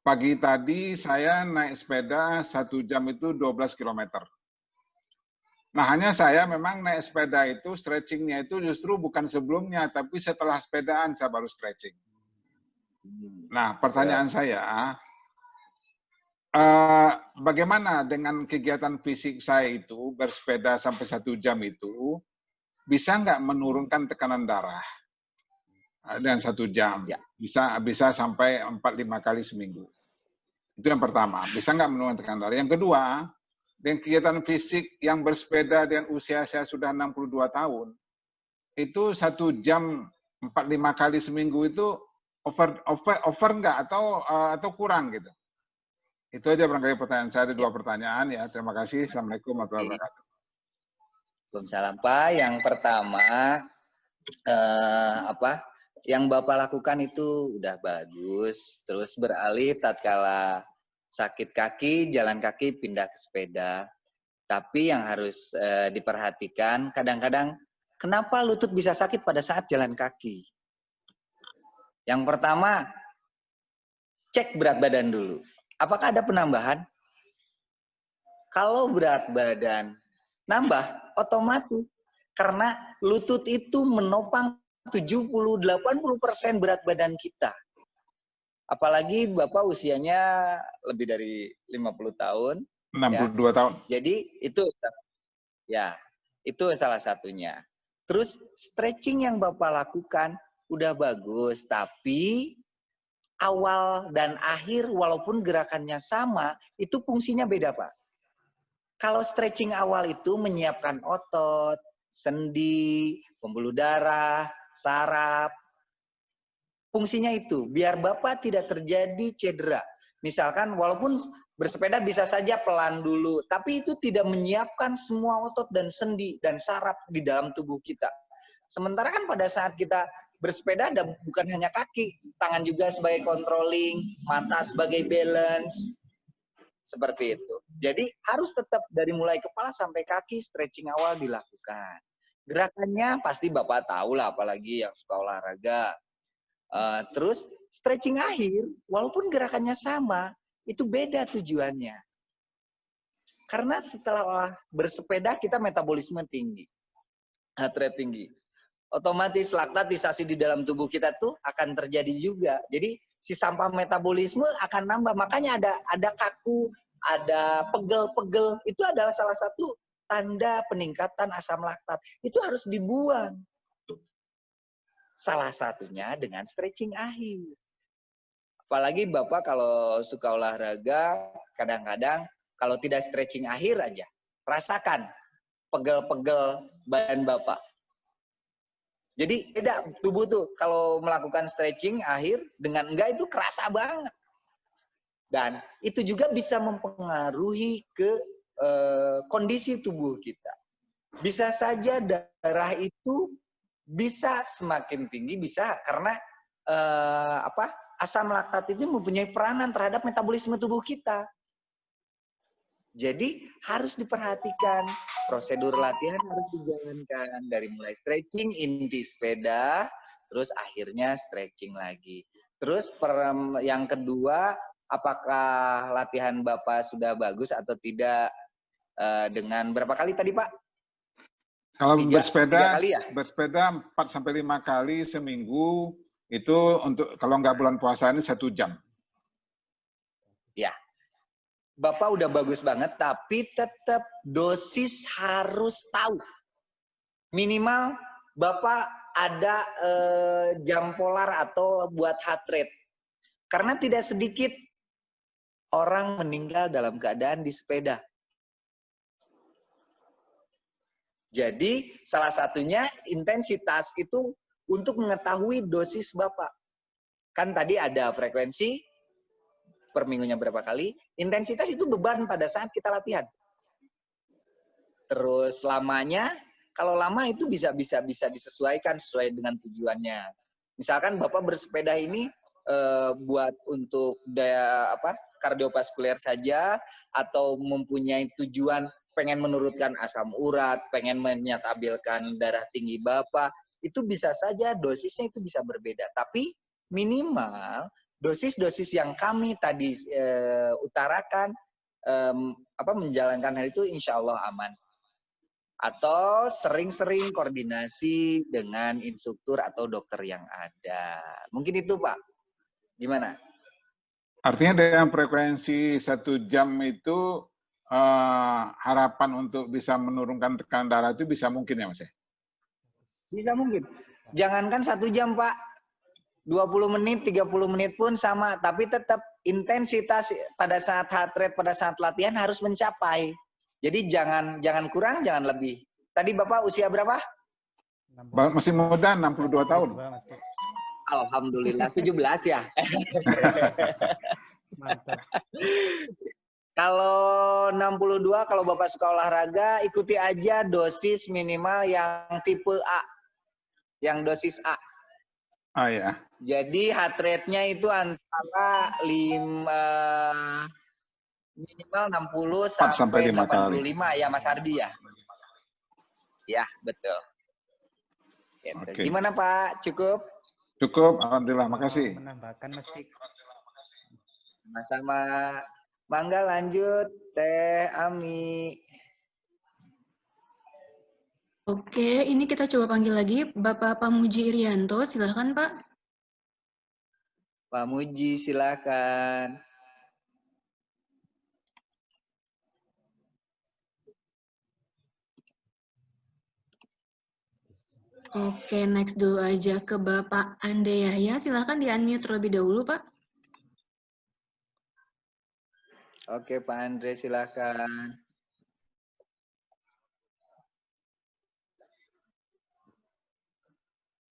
Pagi tadi saya naik sepeda 1 jam itu 12 kilometer. Nah, hanya saya memang naik sepeda itu stretchingnya itu justru bukan sebelumnya, tapi setelah sepedaan saya baru stretching. Nah, pertanyaan saya, bagaimana dengan kegiatan fisik saya itu, bersepeda sampai 1 jam itu, bisa nggak menurunkan tekanan darah dengan 1 jam? Ya. Bisa sampai 4-5 kali seminggu. Itu yang pertama, bisa nggak menurunkan tekanan darah. Yang kedua, dengan kegiatan fisik yang bersepeda dengan usia saya sudah 62 tahun, itu 1 jam 4-5 kali seminggu itu over nggak atau kurang gitu? Itu aja barangkali pertanyaan saya, ada 2 pertanyaan ya. Terima kasih. Assalamualaikum warahmatullahi wabarakatuh. Waalaikumsalam, Pak. Yang pertama, yang Bapak lakukan itu udah bagus. Terus beralih tatkala sakit kaki, jalan kaki pindah ke sepeda. Tapi yang harus diperhatikan, kadang-kadang kenapa lutut bisa sakit pada saat jalan kaki? Yang pertama, cek berat badan dulu. Apakah ada penambahan? Kalau berat badan nambah, otomatis. Karena lutut itu menopang 70-80% berat badan kita. Apalagi Bapak usianya lebih dari 50 tahun. 62 tahun. Jadi itu salah satunya. Terus stretching yang Bapak lakukan udah bagus, tapi awal dan akhir walaupun gerakannya sama, itu fungsinya beda, Pak. Kalau stretching awal itu menyiapkan otot, sendi, pembuluh darah, saraf. Fungsinya itu, biar Bapak tidak terjadi cedera. Misalkan walaupun bersepeda bisa saja pelan dulu, tapi itu tidak menyiapkan semua otot dan sendi dan saraf di dalam tubuh kita. Sementara kan pada saat kita bersepeda ada bukan hanya kaki, tangan juga sebagai controlling, mata sebagai balance, seperti itu. Jadi harus tetap dari mulai kepala sampai kaki stretching awal dilakukan. Gerakannya pasti Bapak tahu lah, apalagi yang suka olahraga. Terus stretching akhir, walaupun gerakannya sama, itu beda tujuannya. Karena setelah bersepeda kita metabolisme tinggi, heart rate tinggi. Otomatis laktatisasi di dalam tubuh kita tuh akan terjadi juga. Jadi si sampah metabolisme akan nambah. Makanya ada kaku, ada pegel-pegel. Itu adalah salah satu tanda peningkatan asam laktat. Itu harus dibuang. Salah satunya dengan stretching akhir. Apalagi Bapak kalau suka olahraga, kadang-kadang kalau tidak stretching akhir aja, rasakan pegel-pegel badan Bapak. Jadi beda tubuh tuh kalau melakukan stretching akhir dengan enggak itu kerasa banget. Dan itu juga bisa mempengaruhi ke kondisi tubuh kita. Bisa saja darah itu bisa semakin tinggi, bisa karena asam laktat itu mempunyai peranan terhadap metabolisme tubuh kita. Jadi harus diperhatikan, prosedur latihan harus dijalankan dari mulai stretching, inti sepeda, terus akhirnya stretching lagi. Terus yang kedua, apakah latihan Bapak sudah bagus atau tidak dengan berapa kali tadi Pak? Kalau tiga kali ya? bersepeda 4-5 kali seminggu, itu untuk kalau nggak bulan puasa ini 1 jam. Ya. Bapak udah bagus banget, tapi tetap dosis harus tahu. Minimal Bapak ada jam polar atau buat heart rate. Karena tidak sedikit orang meninggal dalam keadaan di sepeda. Jadi salah satunya intensitas itu untuk mengetahui dosis Bapak. Kan tadi ada frekuensi per minggunya berapa kali, intensitas itu beban pada saat kita latihan. Terus lamanya, kalau lama itu bisa disesuaikan sesuai dengan tujuannya. Misalkan Bapak bersepeda ini buat untuk daya kardiovaskuler saja, atau mempunyai tujuan pengen menurunkan asam urat, pengen menyatabilkan darah tinggi Bapak, itu bisa saja dosisnya itu bisa berbeda. Tapi minimal dosis-dosis yang kami tadi utarakan, menjalankan hal itu insya Allah aman. Atau sering-sering koordinasi dengan instruktur atau dokter yang ada. Mungkin itu Pak. Gimana? Artinya dengan frekuensi 1 jam itu harapan untuk bisa menurunkan tekanan darah itu bisa mungkin ya Mas ya? Bisa mungkin. Jangankan 1 jam Pak, 20 menit, 30 menit pun sama, tapi tetap intensitas pada saat heart rate, pada saat latihan harus mencapai. Jadi jangan kurang, jangan lebih. Tadi Bapak usia berapa? Masih muda, 62 tahun. Alhamdulillah, 17 ya. Mantap. Kalau 62, kalau Bapak suka olahraga, ikuti aja dosis minimal yang tipe A. Yang dosis A. Ah ya. Jadi heart rate-nya itu antara minimal 60 sampai 85 ya Mas Ardi ya? Ya, betul. Gitu. Oke. Gimana Pak? Cukup? Cukup, alhamdulillah, makasih. Menambahkan mesti. Sama-sama. Mangga lanjut, Teh Ami. Oke, ini kita coba panggil lagi Bapak Pamuji Irianto, silahkan Pak. Pak Muji, silakan. Oke, next dulu aja ke Bapak Ande Yahya, silahkan di-unmute terlebih dahulu Pak. Oke, Pak Andre, silakan.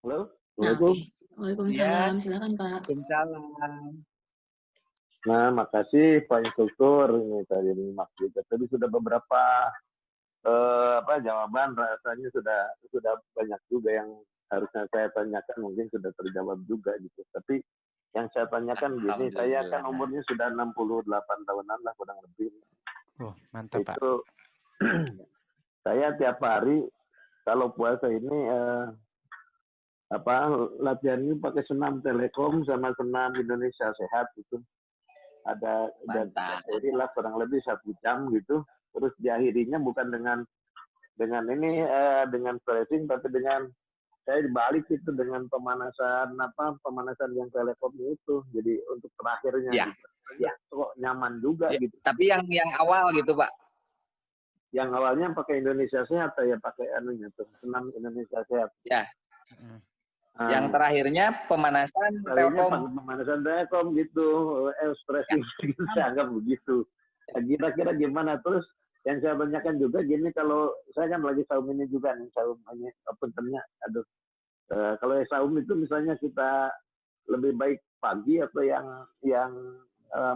Halo, Nah, Assalamualaikum. oke. Waalaikumsalam, silakan Pak. Waalaikumsalam. Nah, makasih Pak Instruktur. Ini tadi Mas juga. Tadi sudah beberapa jawaban, rasanya sudah banyak juga yang harusnya saya tanyakan, mungkin sudah terjawab juga gitu. Tapi yang saya tanyakan gini, saya kan umurnya sudah 68 tahunan lah kurang lebih. Oh, mantap Pak. Itu saya tiap hari kalau puasa ini latihannya pakai senam Telekom sama senam Indonesia Sehat itu. Ada dari lah kurang lebih 1 jam gitu. Terus diakhirinya bukan dengan stretching, tapi dengan saya dibalik itu dengan pemanasan yang Telekom itu. Jadi untuk terakhirnya ya. gitu. Ya, kok nyaman juga Ya, gitu. tapi yang awal gitu Pak. Yang awalnya pakai Indonesia Sehat, saya pakai tuh senam Indonesia Sehat. Ya. Yang terakhirnya pemanasan Telkom. Pemanasan Telkom gitu, stretching gitu, saya anggap begitu. Kira-kira gimana? Terus yang saya tanyakan juga gini, kalau saya kan lagi saum ini juga nih, saum puntennya, kalau saum itu misalnya kita lebih baik pagi atau yang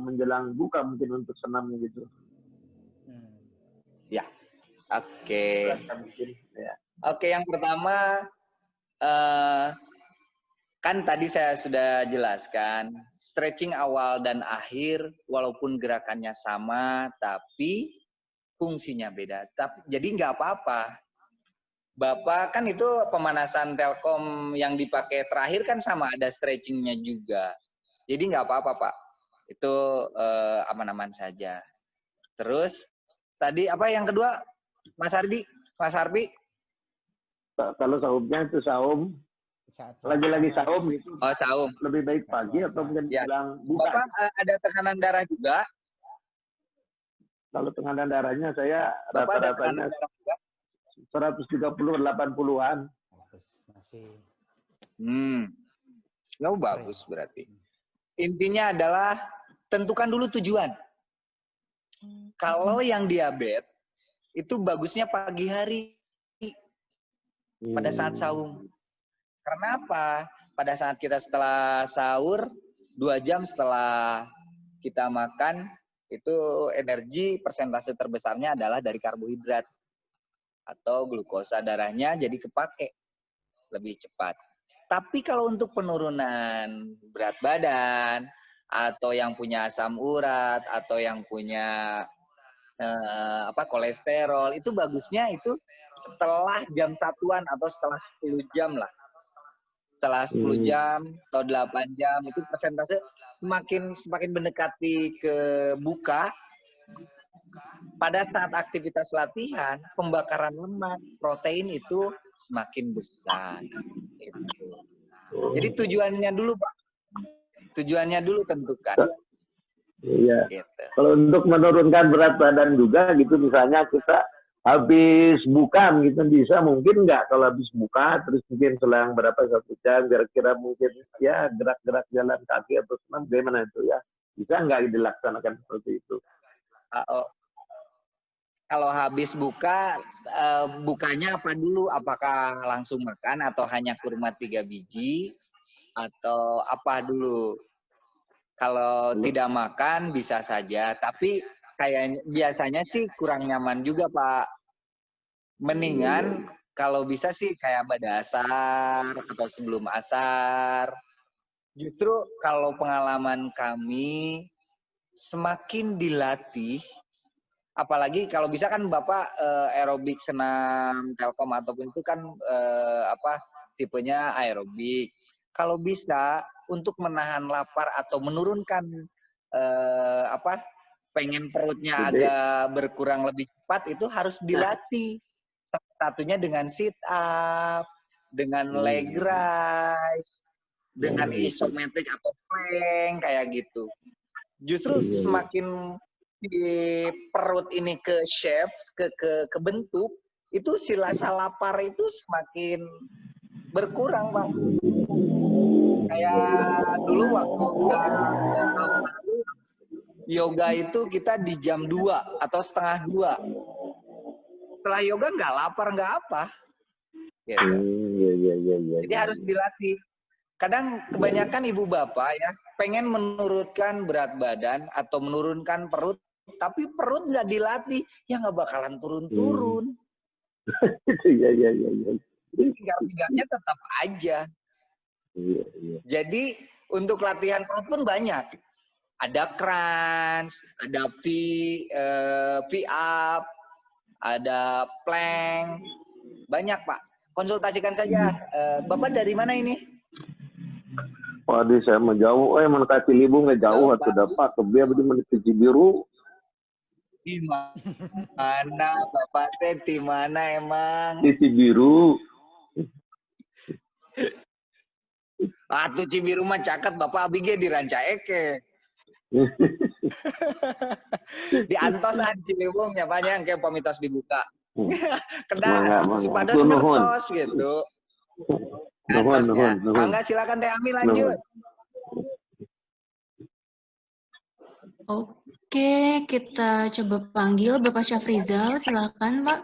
menjelang buka mungkin untuk senamnya gitu. Ya, oke. Ya. Oke, yang pertama kan tadi saya sudah jelaskan stretching awal dan akhir walaupun gerakannya sama tapi fungsinya beda. Jadi nggak apa-apa. Bapak kan itu pemanasan Telkom yang dipakai terakhir kan sama ada stretchingnya juga. Jadi nggak apa-apa Pak. Itu aman-aman saja. Terus tadi apa yang kedua Mas Arbi? Kalau saumnya itu saum, lagi-lagi saum gitu. Oh, saum. Lebih baik pagi atau mungkin bilang buka. Bapak ada tekanan darah juga? Kalau tekanan darahnya saya rata-ratanya 130-80-an. Masih. Nggak bagus berarti. Intinya adalah tentukan dulu tujuan. Kalau yang diabetes itu bagusnya pagi hari. pada saat saum. Karena apa? Pada saat kita setelah sahur, 2 jam setelah kita makan, itu energi persentase terbesarnya adalah dari karbohidrat atau glukosa darahnya jadi kepake lebih cepat. Tapi kalau untuk penurunan berat badan atau yang punya asam urat atau yang punya kolesterol, itu bagusnya itu setelah jam 1-an atau setelah 10 jam lah. Setelah 10 jam atau 8 jam itu persentase semakin mendekati ke buka. Pada saat aktivitas latihan, pembakaran lemak, protein itu semakin besar. Gitu. Jadi tujuannya dulu, Pak. Tujuannya dulu tentukan. Iya. Gitu. Kalau untuk menurunkan berat badan juga gitu, misalnya kita habis buka gitu bisa, mungkin nggak kalau habis buka terus mungkin selang berapa 1 jam kira-kira mungkin ya gerak-gerak jalan kaki atau senam, bagaimana itu ya, bisa nggak dilaksanakan seperti itu? Kalau habis buka, bukanya apa dulu? Apakah langsung makan atau hanya kurma 3 biji atau apa dulu? Kalau tidak makan bisa saja, tapi kayak biasanya sih kurang nyaman juga, Pak. Mendingan kalau bisa sih kayak pada asar atau sebelum asar. Justru kalau pengalaman kami semakin dilatih, apalagi kalau bisa kan Bapak aerobik senam Telkom ataupun itu kan tipenya aerobik. Kalau bisa untuk menahan lapar atau menurunkan pengen perutnya agak berkurang lebih cepat, itu harus dilatih. Satunya dengan sit up, dengan leg rise, dengan isometrik atau plank kayak gitu. Justru semakin di perut ini ke shape, ke bentuk, itu si rasa lapar itu semakin berkurang, Pak. Kayak dulu waktu tahun lalu yoga itu kita di jam 2 atau setengah 2. Setelah yoga nggak lapar, nggak apa. Gitu. Jadi harus dilatih. Kadang kebanyakan ibu bapak ya pengen menurunkan berat badan atau menurunkan perut, tapi perut nggak dilatih, ya nggak bakalan turun-turun. Tinggal-tinggalnya tetap aja. Jadi untuk latihan perut pun banyak. Ada crunch, ada V-up, ada plank, banyak Pak. Konsultasikan saja. Bapak dari mana ini? Waduh, saya mau jauh. Mana Ciliwung nggak jauh atau dapat kebiar di Cibiru. Di mana Bapak teh? Di mana emang? Di Cibiru. Atuh Cibiru mah caket Bapak abige di Rancaeke. Di Antosan Ciliwung ya Pak yang kayak pamitos dibuka. Kena sepados ngertos gitu. Mangga silakan Teh Ami lanjut. Oke, kita coba panggil Bapak Syafrizal, silakan Pak.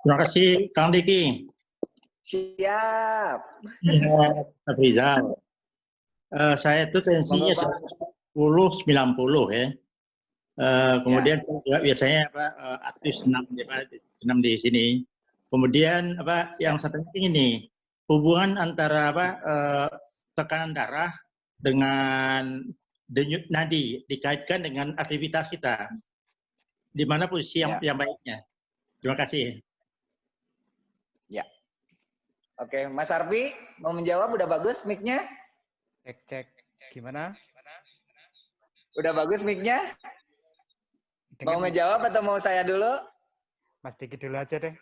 Terima kasih Kang Diki. Siap. Syafrizal. Saya itu tensinya 10-90 ya. Kemudian saya juga biasanya aktif senam di sini. Kemudian yang satu ini hubungan antara tekanan darah dengan denyut nadi dikaitkan dengan aktivitas kita. Di mana posisi yang baiknya? Terima kasih. Ya. Oke, Mas Arfi mau menjawab, udah bagus mic-nya? Cek. Gimana? Udah bagus mic-nya? Mau ngejawab atau mau saya dulu? Mas Diki dulu aja deh.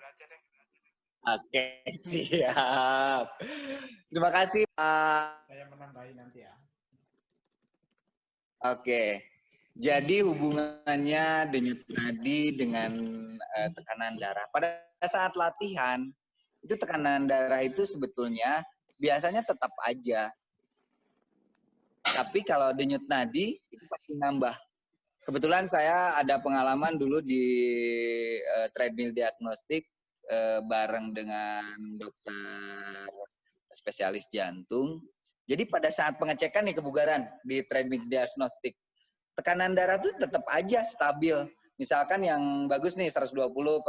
Oke, siap. Terima kasih, Pak. Saya menambahi nanti ya. Oke. Jadi hubungannya denyut nadi dengan tekanan darah. Pada saat latihan, itu tekanan darah itu sebetulnya biasanya tetap aja. Tapi kalau denyut nadi itu pasti nambah. Kebetulan saya ada pengalaman dulu di treadmill diagnostik bareng dengan dokter spesialis jantung. Jadi pada saat pengecekan nih kebugaran di treadmill diagnostik, tekanan darah tuh tetap aja stabil. Misalkan yang bagus nih 120/80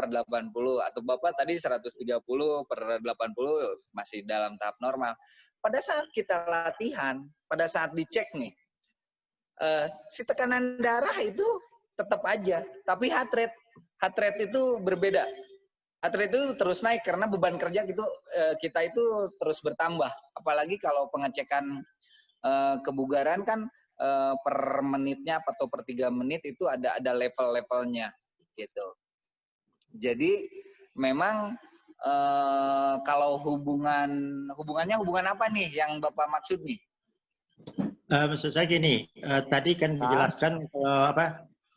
atau Bapak tadi 130/80 masih dalam tahap normal. Pada saat kita latihan, pada saat dicek nih, si tekanan darah itu tetap aja, tapi heart rate itu berbeda. Heart rate itu terus naik karena beban kerja gitu kita itu terus bertambah. Apalagi kalau pengecekan kebugaran kan per menitnya atau per 3 menit itu ada level-levelnya gitu. Jadi memang kalau hubungannya hubungan apa nih yang Bapak maksud nih? Maksud saya gini, tadi kan dijelaskan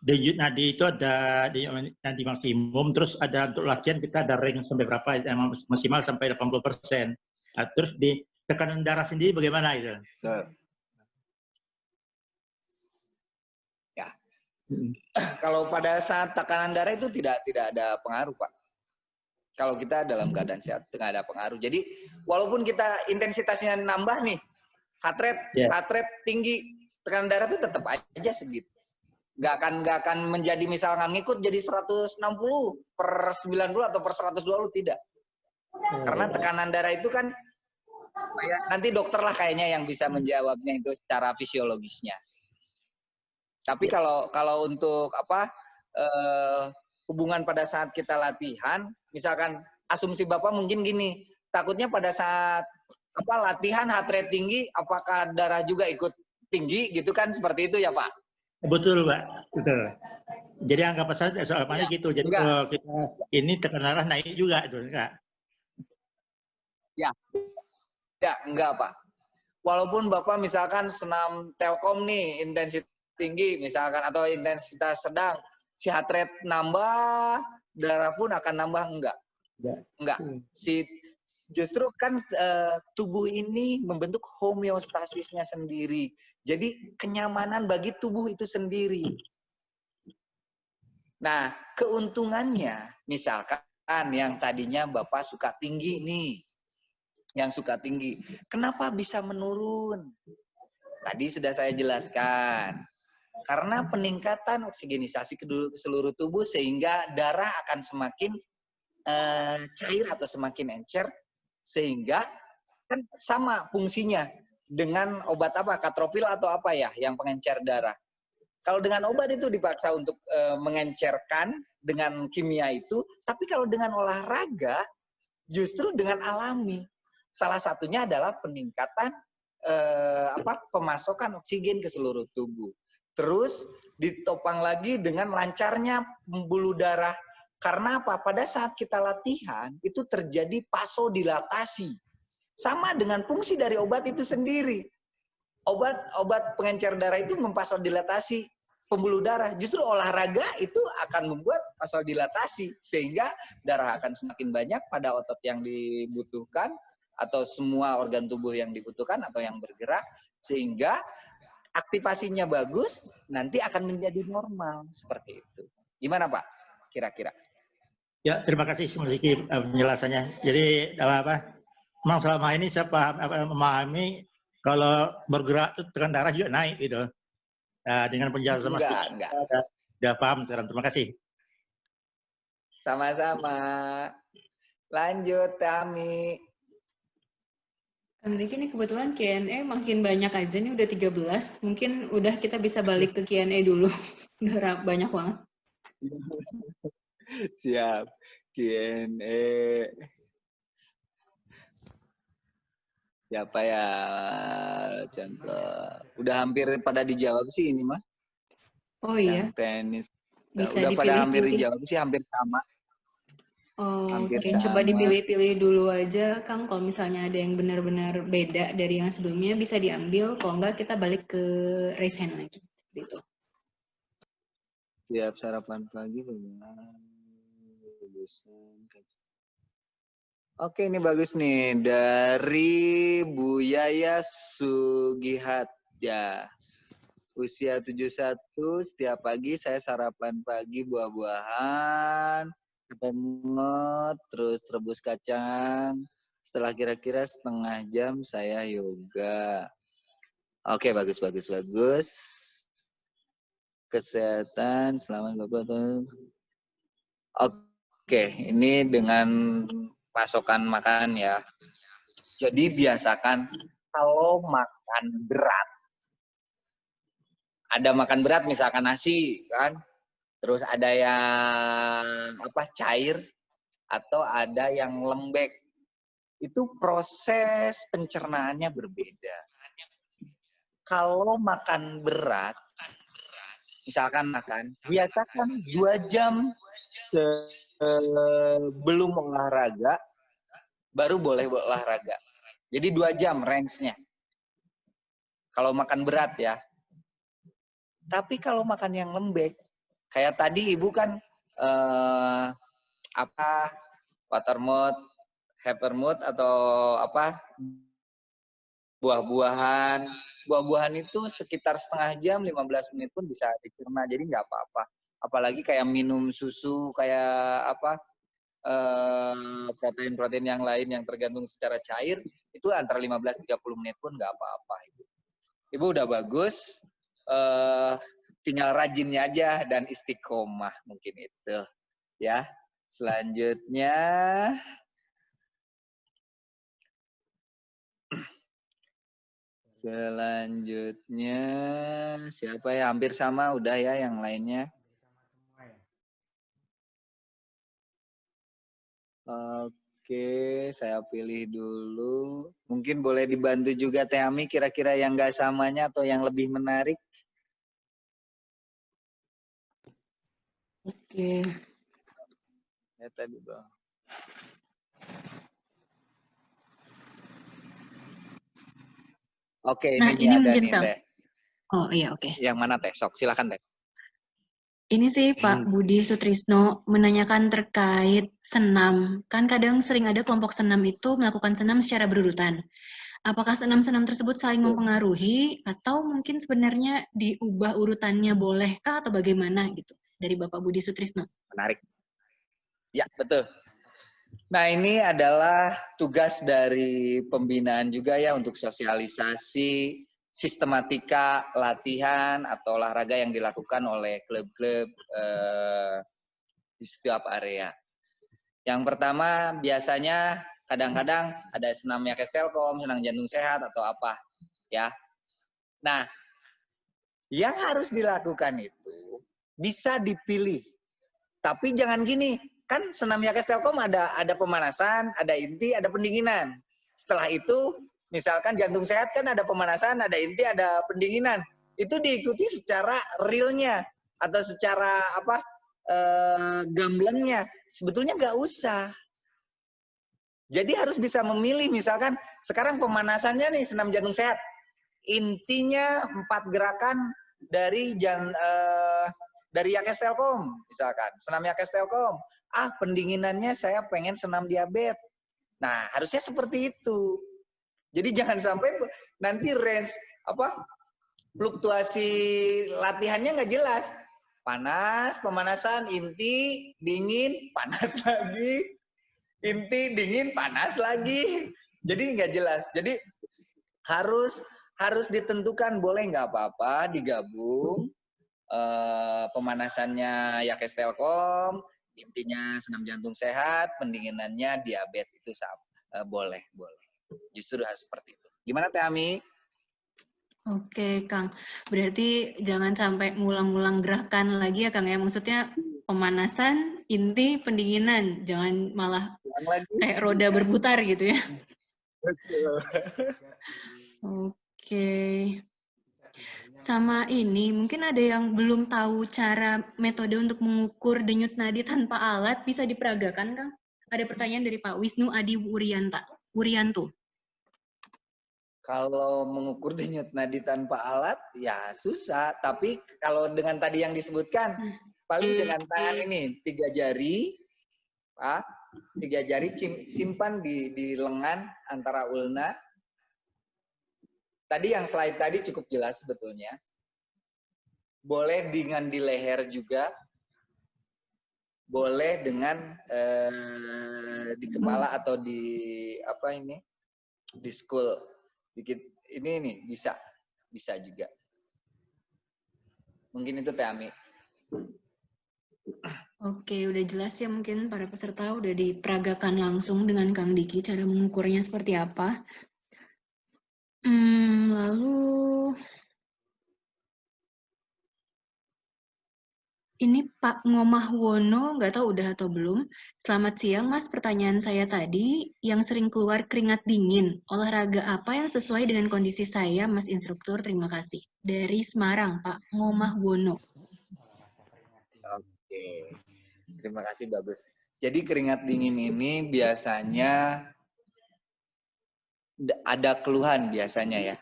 denyut nadi itu ada denyut nadi maksimum, terus ada untuk latihan kita ada range sampai berapa, maksimal sampai 80%. Nah, terus di tekanan darah sendiri bagaimana itu? Ya, kalau pada saat tekanan darah itu tidak ada pengaruh, Pak. Kalau kita dalam keadaan sehat, tidak ada pengaruh. Jadi walaupun kita intensitasnya nambah nih, heart rate tinggi, tekanan darah itu tetap aja segitu. Nggak akan menjadi misalkan ngikut jadi 160/90 atau per 120, tidak. Karena tekanan darah itu kan nanti dokter lah kayaknya yang bisa menjawabnya itu secara fisiologisnya. Tapi kalau untuk hubungan pada saat kita latihan, misalkan asumsi Bapak mungkin gini, takutnya pada saat latihan heart rate tinggi, apakah darah juga ikut tinggi gitu kan, seperti itu ya Pak? Betul Pak, betul. Jadi anggap saja soalnya gitu. Jadi kalau kita ini tekanan darah naik juga itu enggak? Ya, enggak Pak. Walaupun Bapak misalkan senam telkom nih intensitas tinggi misalkan atau intensitas sedang, si heart rate nambah, darah pun akan nambah, enggak. Justru kan tubuh ini membentuk homeostasisnya sendiri. Jadi kenyamanan bagi tubuh itu sendiri. Nah, keuntungannya misalkan yang tadinya Bapak suka tinggi nih, yang suka tinggi, kenapa bisa menurun? Tadi sudah saya jelaskan. Karena peningkatan oksigenisasi ke seluruh tubuh sehingga darah akan semakin cair atau semakin encer, sehingga kan sama fungsinya dengan obat katropil atau apa ya yang pengencer darah. Kalau dengan obat itu dipaksa untuk mengencerkan dengan kimia itu, tapi kalau dengan olahraga justru dengan alami. Salah satunya adalah peningkatan pemasokan oksigen ke seluruh tubuh. Terus ditopang lagi dengan lancarnya pembuluh darah. Karena apa? Pada saat kita latihan itu terjadi vasodilatasi. Sama dengan fungsi dari obat itu sendiri. Obat pengencer darah itu memvasodilatasi pembuluh darah. Justru olahraga itu akan membuat vasodilatasi sehingga darah akan semakin banyak pada otot yang dibutuhkan atau semua organ tubuh yang dibutuhkan atau yang bergerak, sehingga aktivasinya bagus, nanti akan menjadi normal seperti itu. Gimana Pak? Kira-kira? Ya, terima kasih Mas Ziki penjelasannya. Jadi memang selama ini saya memahami kalau bergerak itu tekanan darah juga naik gitu. Dengan penjelasan Mas Ziki, sudah paham sekarang. Terima kasih. Sama-sama. Lanjut, Tami. Kang Riki ini kebetulan Q&A makin banyak aja nih, udah 13. Mungkin udah kita bisa balik ke Q&A dulu. Udah banyak banget. Siap. Q&A. Siapa ya? Contoh. Udah hampir pada dijawab sih ini mah. Oh iya. Yang tenis. Bisa udah pada hampir dipilih-pilih. dijawab sih, hampir sama. Oh, oke. Coba dipilih-pilih dulu aja, Kang. Kalau misalnya ada yang benar-benar beda dari yang sebelumnya, bisa diambil. Kalau enggak, kita balik ke raise hand lagi. Seperti itu. Siap sarapan pagi. Oke, ini bagus nih. Dari Bu Yaya Sugihat. Ya, usia 71, setiap pagi saya sarapan pagi buah-buahan, remote, terus rebus kacang. Setelah kira-kira setengah jam saya yoga. Oke, bagus. Kesehatan, selamat Bapak. Oke, ini dengan pasokan makan ya. Jadi biasakan kalau makan berat, ada makan berat misalkan nasi kan, terus ada yang cair atau ada yang lembek. Itu proses pencernaannya berbeda. Kalau makan berat, misalkan biasakan 2 jam sebelum olahraga, baru boleh olahraga. Jadi 2 jam range-nya. Kalau makan berat ya. Tapi kalau makan yang lembek, kayak tadi Ibu kan watermut, havermut atau buah-buahan. Buah-buahan itu sekitar setengah jam, 15 menit pun bisa dicerna, jadi nggak apa-apa. Apalagi kayak minum susu, kayak protein-protein yang lain yang tergantung secara cair, itu antara 15-30 menit pun nggak apa-apa. Ibu udah bagus, tinggal rajinnya aja dan istiqomah mungkin itu. Ya, selanjutnya. Selanjutnya siapa ya? Hampir sama udah ya yang lainnya. Oke, saya pilih dulu. Mungkin boleh dibantu juga Teh Ami kira-kira yang nggak samanya atau yang lebih menarik. Oke. Ya tadi Bang. Oke, Nah, ini ada nih Kang. Teh. Oh iya, oke. Yang mana Teh? Sok, silakan Teh. Ini sih Pak Budi Sutrisno menanyakan terkait senam. Kan kadang sering ada kelompok senam itu melakukan senam secara berurutan. Apakah senam-senam tersebut saling mempengaruhi atau mungkin sebenarnya diubah urutannya bolehkah atau bagaimana gitu? Dari Bapak Budi Sutrisno. Menarik. Ya, betul. Nah, ini adalah tugas dari pembinaan juga ya untuk sosialisasi sistematika latihan atau olahraga yang dilakukan oleh klub-klub di setiap area. Yang pertama biasanya kadang-kadang ada senam Yakes Telkom, senam jantung sehat atau apa ya. Nah, yang harus dilakukan itu bisa dipilih. Tapi jangan gini, kan senam Yakes Telkom ada pemanasan, ada inti, ada pendinginan. Setelah itu, misalkan jantung sehat kan ada pemanasan, ada inti, ada pendinginan. Itu diikuti secara realnya atau secara gamblangnya. Sebetulnya nggak usah. Jadi harus bisa memilih, misalkan sekarang pemanasannya nih senam jantung sehat. Intinya 4 gerakan dari Yakes Telkom, misalkan. Senam Yakes Telkom. Pendinginannya saya pengen senam diabetes. Nah, harusnya seperti itu. Jadi jangan sampai nanti range fluktuasi latihannya nggak jelas. Panas, pemanasan, inti, dingin, panas lagi. Inti, dingin, panas lagi. Jadi nggak jelas. Jadi harus ditentukan, boleh nggak apa-apa digabung. Pemanasannya Yakes Telkom, intinya senam jantung sehat, pendinginannya diabetes, itu boleh. Justru harus seperti itu. Gimana Teh Ami? Oke, Kang. Berarti jangan sampai ngulang-ngulang gerakan lagi ya, Kang ya. Maksudnya pemanasan, inti, pendinginan. Jangan malah kayak roda berputar gitu ya. Oke. Sama ini, mungkin ada yang belum tahu cara metode untuk mengukur denyut nadi tanpa alat, bisa diperagakan, Kang? Ada pertanyaan dari Pak Wisnu Adi Wuryanto. Kalau mengukur denyut nadi tanpa alat, ya susah. Tapi kalau dengan tadi yang disebutkan, paling dengan tangan ini, 3 jari, 3 jari simpan di lengan antara ulna. Tadi yang slide tadi cukup jelas sebetulnya. Boleh dengan di leher juga, boleh dengan di kepala atau di apa ini, di skull. Dikit ini nih bisa juga. Mungkin itu Teh Ami. Oke, udah jelas ya, mungkin para peserta udah diperagakan langsung dengan Kang Diki cara mengukurnya seperti apa. Lalu ini Pak Ngomahwono, nggak tahu udah atau belum. Selamat siang Mas, pertanyaan saya tadi, yang sering keluar keringat dingin, olahraga apa yang sesuai dengan kondisi saya, Mas Instruktur? Terima kasih. Dari Semarang, Pak Ngomahwono. Oke, terima kasih, bagus. Jadi keringat dingin ini biasanya ada keluhan biasanya ya.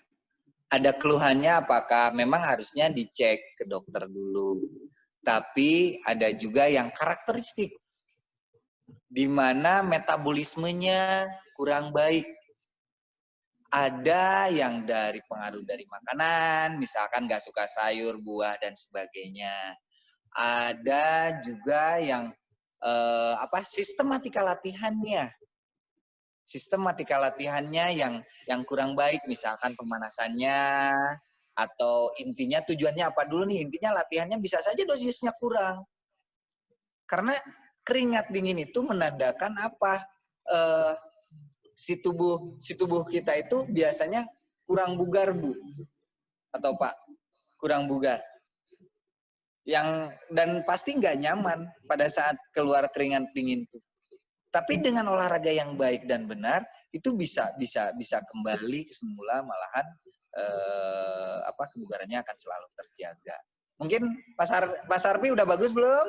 Ada keluhannya apakah memang harusnya dicek ke dokter dulu. Tapi ada juga yang karakteristik, di mana metabolismenya kurang baik. Ada yang dari pengaruh dari makanan, misalkan nggak suka sayur, buah, dan sebagainya. Ada juga yang sistematika latihannya. Sistematika latihannya yang kurang baik, misalkan pemanasannya, atau intinya tujuannya apa dulu nih, intinya latihannya bisa saja dosisnya kurang. Karena keringat dingin itu menandakan apa? Si tubuh kita itu biasanya kurang bugar, Bu. Atau Pak, kurang bugar. Dan pasti nggak nyaman pada saat keluar keringat dingin itu. Tapi dengan olahraga yang baik dan benar itu bisa kembali ke semula, malahan kebugarannya akan selalu terjaga. Mungkin Pak Sarpi udah bagus belum?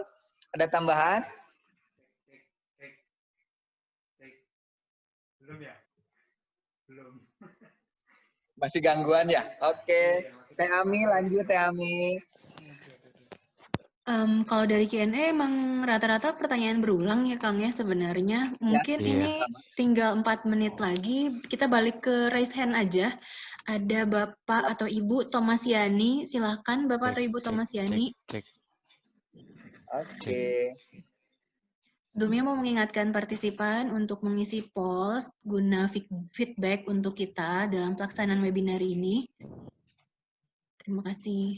Ada tambahan? Cek. Belum ya? Belum. Masih gangguan ya? Oke. Teh Ami, lanjut Teh Ami. Kalau dari Q&A emang rata-rata pertanyaan berulang ya Kang ya sebenarnya. Mungkin ini tinggal 4 menit lagi, kita balik ke raise hand aja. Ada Bapak atau Ibu Tomasiani, silahkan Bapak atau Ibu Tomasiani. Oke. Sebelumnya mau mengingatkan partisipan untuk mengisi polls guna feedback untuk kita dalam pelaksanaan webinar ini. Terima kasih.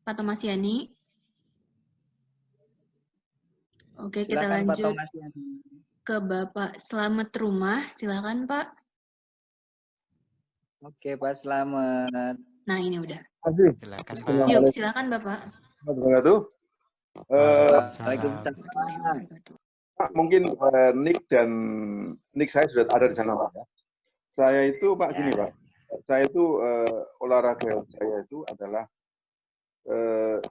Pak Tomasiani. Oke, kita lanjut ke Bapak Slamet Rumah. Silakan, Pak. Oke, Pak Slamet. Nah, ini udah. Silakan, Pak. Yuk, silakan, Bapak. Waalaikumsalam. Pak, mungkin nick saya sudah ada di sana, Pak. Saya itu, Pak, gini, Pak. Saya itu olahraga saya itu adalah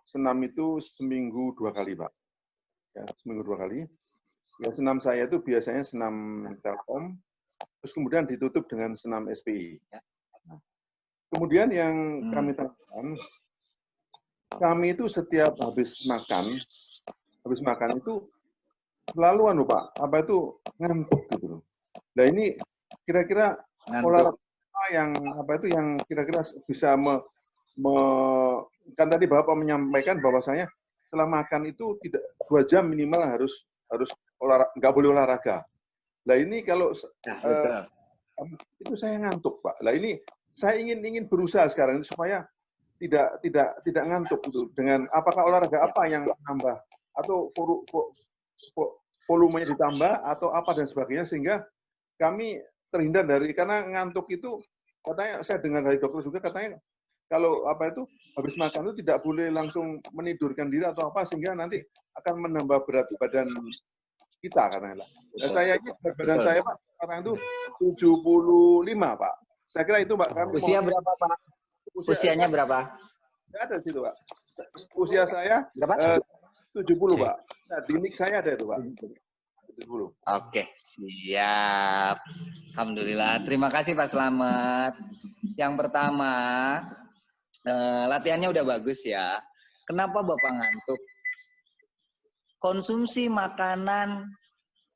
senam itu seminggu 2 kali, Pak. Ya, seminggu 2 kali. Ya, senam saya itu biasanya senam Telkom, terus kemudian ditutup dengan senam SPI. Nah, kemudian yang kami tanyakan, kami itu setiap habis makan itu selalu Pak, apa itu ngantuk gitu loh. Nah ini kira-kira olahraga yang kira-kira bisa kan tadi Bapak menyampaikan bahwasanya setelah makan itu tidak 2 jam minimal harus olahraga, nggak boleh olahraga. Nah ini kalau itu saya ngantuk Pak. Nah ini saya ingin berusaha sekarang supaya tidak ngantuk gitu. Dengan apakah olahraga apa yang nambah atau volumenya ditambah atau apa dan sebagainya sehingga kami terhindar dari, karena ngantuk itu katanya saya dengar dari dokter juga katanya kalau habis makan itu tidak boleh langsung menidurkan diri atau apa sehingga nanti akan menambah berat badan kita katanya. Nah, saya ini berat badan saya Pak sekarang itu 75 Pak. Saya kira itu Pak. Usia berapa Pak? Usianya berapa? Tidak ada di situ Pak. Usia saya berapa? 70 Pak. Nah, di nick saya ada itu Pak. 70. Oke, siap. Alhamdulillah. Terima kasih Pak Slamet. Yang pertama, latihannya udah bagus ya. Kenapa Bapak ngantuk? Konsumsi makanan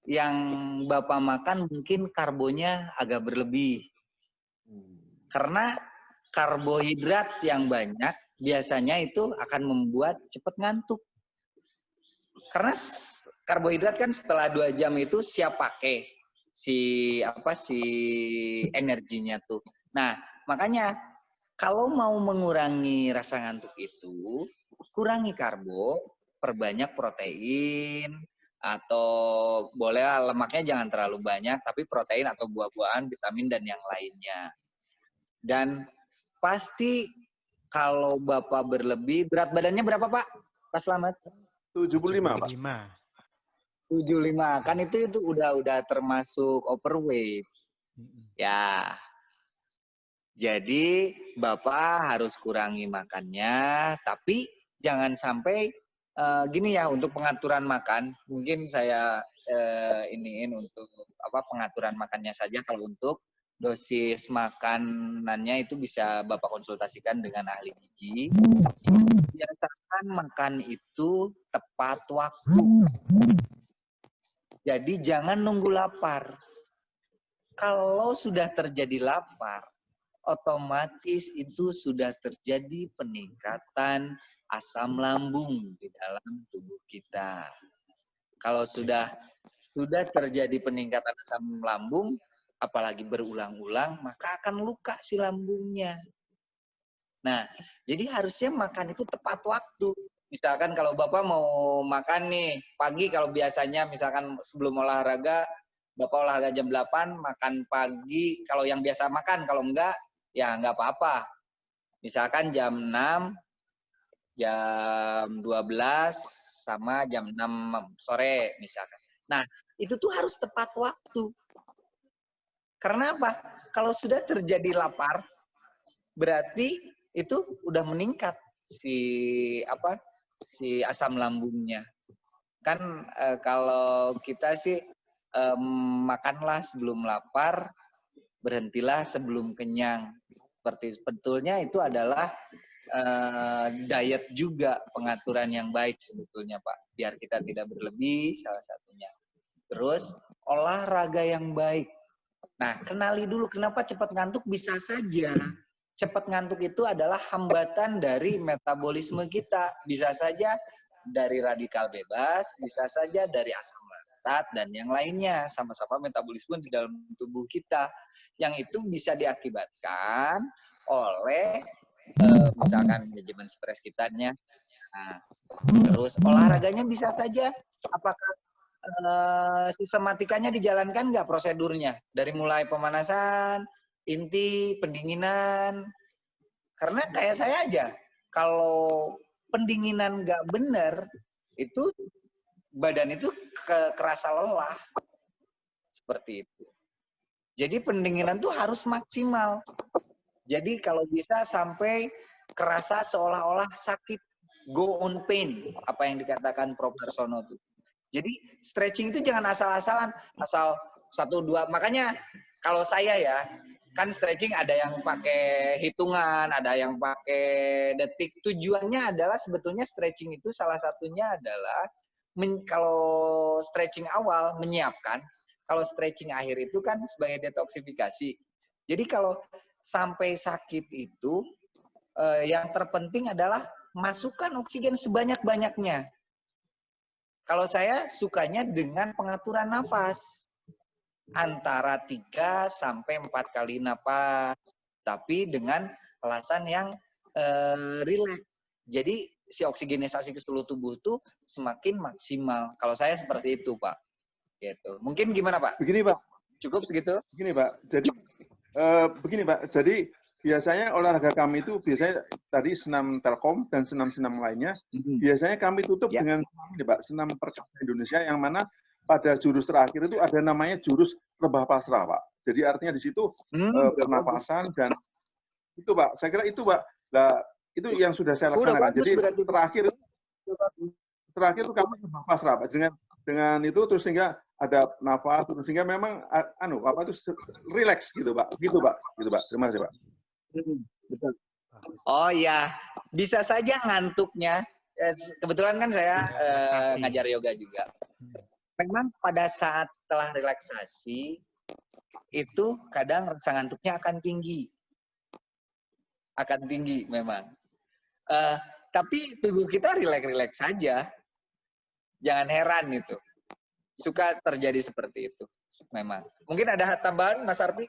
yang Bapak makan mungkin karbonnya agak berlebih. Karena karbohidrat yang banyak biasanya itu akan membuat cepat ngantuk. Karena karbohidrat kan setelah 2 jam itu siap pakai si energinya tuh. Nah, makanya kalau mau mengurangi rasa ngantuk itu, kurangi karbo, perbanyak protein, atau boleh lemaknya jangan terlalu banyak, tapi protein atau buah-buahan, vitamin, dan yang lainnya. Dan pasti kalau Bapak berlebih, berat badannya berapa Pak? Pak Slamet? 75, Pak. 75, kan itu udah termasuk overweight. Ya, jadi Bapak harus kurangi makannya, tapi jangan sampai gini ya, untuk pengaturan makan, mungkin saya iniin untuk pengaturan makannya saja. Kalau untuk dosis makanannya itu bisa Bapak konsultasikan dengan ahli gizi. Biasakan makan itu tepat waktu. Jadi jangan nunggu lapar. Kalau sudah terjadi lapar, otomatis itu sudah terjadi peningkatan asam lambung di dalam tubuh kita. Kalau sudah terjadi peningkatan asam lambung, apalagi berulang-ulang, maka akan luka si lambungnya. Nah, jadi harusnya makan itu tepat waktu. Misalkan kalau Bapak mau makan nih, pagi kalau biasanya misalkan sebelum olahraga, Bapak olahraga jam 8, makan pagi, kalau yang biasa makan, kalau enggak, ya enggak apa-apa. Misalkan jam 6, jam 12, sama jam 6 sore misalkan. Nah, itu tuh harus tepat waktu. Karena apa? Kalau sudah terjadi lapar, berarti itu udah meningkat si asam lambungnya. Kan kalau kita sih makanlah sebelum lapar, berhentilah sebelum kenyang. Seperti sebetulnya itu adalah diet juga, pengaturan yang baik sebetulnya Pak, biar kita tidak berlebih salah satunya. Terus olahraga yang baik. Nah, kenali dulu kenapa cepat ngantuk. Bisa saja cepat ngantuk itu adalah hambatan dari metabolisme kita. Bisa saja dari radikal bebas, bisa saja dari asam laktat dan yang lainnya, sama-sama metabolisme di dalam tubuh kita. Yang itu bisa diakibatkan oleh misalkan manajemen stres kitanya. Nah, terus olahraganya bisa saja, apakah sistematikanya dijalankan nggak prosedurnya? Dari mulai pemanasan, inti, pendinginan. Karena kayak saya aja, kalau pendinginan nggak benar, itu badan itu kerasa lelah. Seperti itu. Jadi pendinginan tuh harus maksimal. Jadi kalau bisa sampai kerasa seolah-olah sakit, go on pain, apa yang dikatakan Prof. Darsono tuh. Jadi stretching itu jangan asal-asalan, asal 1-2. Makanya kalau saya ya, kan stretching ada yang pakai hitungan, ada yang pakai detik. Tujuannya adalah sebetulnya stretching itu salah satunya adalah kalau stretching awal menyiapkan, kalau stretching akhir itu kan sebagai detoksifikasi. Jadi kalau sampai sakit itu yang terpenting adalah masukkan oksigen sebanyak-banyaknya. Kalau saya sukanya dengan pengaturan nafas. Antara 3 sampai 4 kali nafas. Tapi dengan alasan yang rileks. Jadi si oksigenisasi ke seluruh tubuh itu semakin maksimal. Kalau saya seperti itu, Pak. Gitu. Mungkin gimana, Pak? Begini, Pak. Cukup segitu? Begini, Pak. Jadi begini, Pak. Jadi biasanya olahraga kami itu biasanya tadi senam Telkom dan senam-senam lainnya. Biasanya kami tutup dengan ini, Pak, senam perkasa Indonesia yang mana pada jurus terakhir itu ada namanya jurus rebah pasrah, Pak. Jadi artinya di situ pernapasan dan itu, Pak. Saya kira itu, Pak. Nah, itu yang sudah saya laksanakan. Jadi terakhir itu kami rebah pasrah, Pak. Dengan itu terus sehingga ada nafas, terus sehingga memang relax gitu, Pak. Gitu, Pak. Terima kasih, Pak. Betul. Oh ya, bisa saja ngantuknya. Kebetulan kan saya ngajar yoga juga. Memang pada saat setelah relaksasi itu kadang rasa ngantuknya akan tinggi. akan tinggi memang. Tapi tubuh kita rileks-rileks saja. Jangan heran itu. Suka terjadi seperti itu memang. Mungkin ada tambahan Mas Arfi?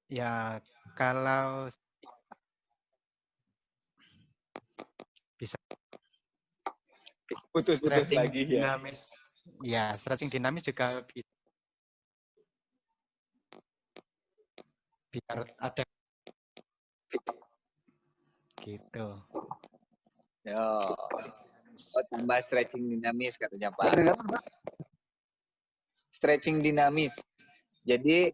Ya, kalau bisa Putus-putus stretching lagi ya. dinamis. Ya, stretching dinamis juga biar ada gitu. Yo, tambah stretching dinamis katanya Pak. Stretching dinamis. Jadi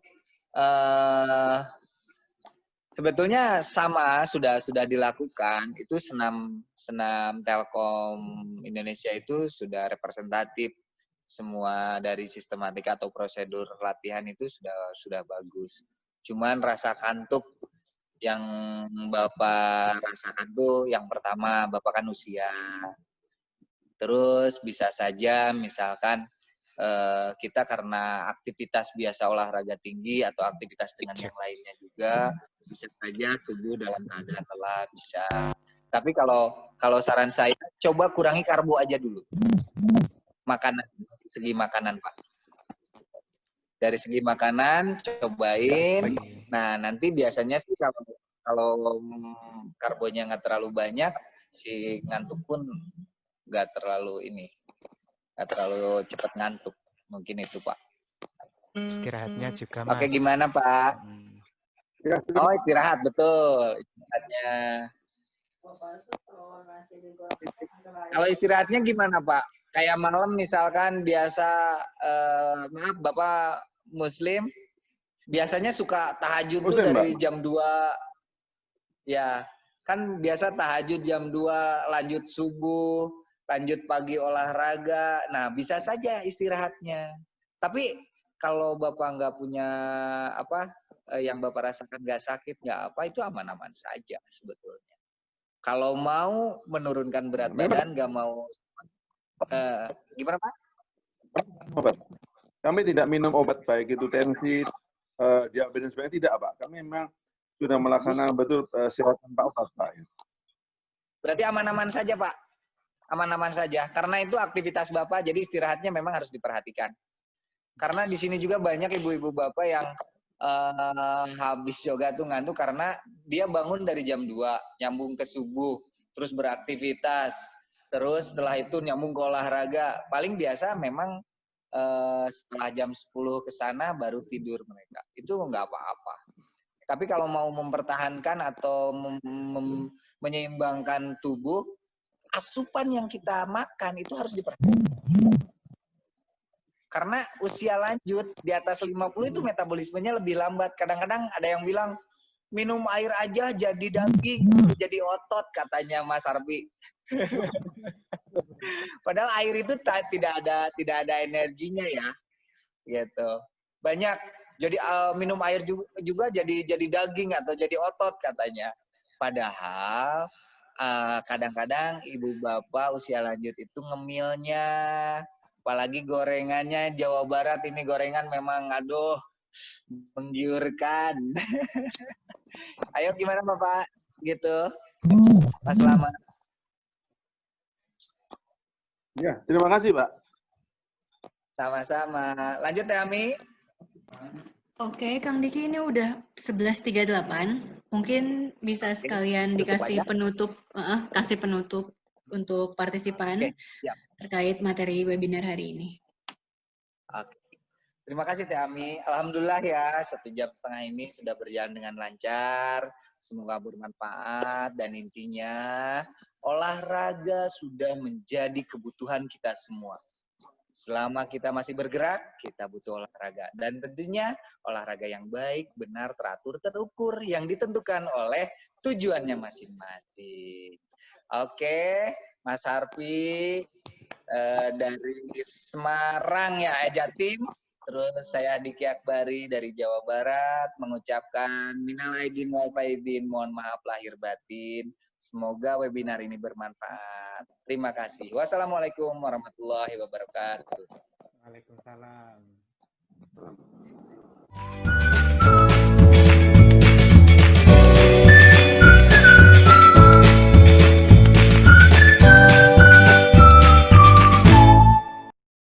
sebetulnya sama sudah dilakukan. Itu senam Telkom Indonesia itu sudah representatif. Semua dari sistematika atau prosedur latihan itu sudah bagus. Cuman rasa kantuk yang Bapak rasakan tuh yang pertama Bapak kan usia. Terus bisa saja misalkan kita karena aktivitas biasa olahraga tinggi atau aktivitas dengan yang lainnya juga bisa saja tubuh dalam keadaan lelah bisa. Tapi kalau saran saya coba kurangi karbo aja dulu. Makanan, segi makanan Pak. Dari segi makanan cobain. Nah nanti biasanya sih kalau karbonya nggak terlalu banyak, si ngantuk pun nggak terlalu cepat ngantuk. Mungkin itu Pak. Istirahatnya juga Mas. Oke gimana Pak? Oh istirahat betul. Istirahatnya. Kalau istirahatnya gimana Pak? Kayak malam misalkan biasa, maaf Bapak Muslim, biasanya suka tahajud tuh dari jam 2, ya kan biasa tahajud jam 2, lanjut subuh, lanjut pagi olahraga, nah bisa saja istirahatnya. Tapi kalau Bapak nggak punya yang Bapak rasakan nggak sakit, nggak apa, itu aman-aman saja sebetulnya. Kalau mau menurunkan berat badan, nggak mau gimana Pak? Obat. Kami tidak minum obat baik itu tensi, diabetes dan sebagainya tidak Pak. Kami memang sudah melaksanakan betul sehat tanpa obat Pak. Berarti aman-aman saja Pak. Aman-aman saja. Karena itu aktivitas Bapak, jadi istirahatnya memang harus diperhatikan. Karena di sini juga banyak ibu-ibu Bapak yang habis yoga tuh ngantuk karena dia bangun dari jam 2, nyambung ke subuh, terus beraktivitas. Terus setelah itu nyambung ke olahraga. Paling biasa memang setelah jam 10 ke sana baru tidur mereka. Itu nggak apa-apa. Tapi kalau mau mempertahankan atau menyeimbangkan tubuh, asupan yang kita makan itu harus diperhatikan. Karena usia lanjut di atas 50 itu metabolismenya lebih lambat. Kadang-kadang ada yang bilang minum air aja jadi daging, jadi otot katanya Mas Arfi. Padahal air itu tidak ada energinya ya, gitu. Banyak jadi minum air juga jadi daging atau jadi otot katanya. Padahal kadang-kadang ibu bapak usia lanjut itu ngemilnya, apalagi gorengannya Jawa Barat ini gorengan memang aduh menggiurkan. Ayo gimana Bapak? Gitu. Mas Lama. Ya, terima kasih, Pak. Sama-sama. Lanjut ya, Ami. Oke, Kang Diki ini udah 11.38. Mungkin bisa sekalian dikasih penutup, kasih penutup untuk partisipan terkait materi webinar hari ini. Oke. Terima kasih Teh Ami. Alhamdulillah ya, 1,5 jam ini sudah berjalan dengan lancar. Semoga bermanfaat dan intinya olahraga sudah menjadi kebutuhan kita semua. Selama kita masih bergerak, kita butuh olahraga. Dan tentunya olahraga yang baik, benar, teratur, terukur, yang ditentukan oleh tujuannya masing-masing. Oke, Mas Harfi dari Semarang ya, Jatim. Terus saya Diki Akbari dari Jawa Barat mengucapkan minal aidin wal faizin, mohon maaf lahir batin. Semoga webinar ini bermanfaat. Terima kasih. Wassalamualaikum warahmatullahi wabarakatuh. Waalaikumsalam.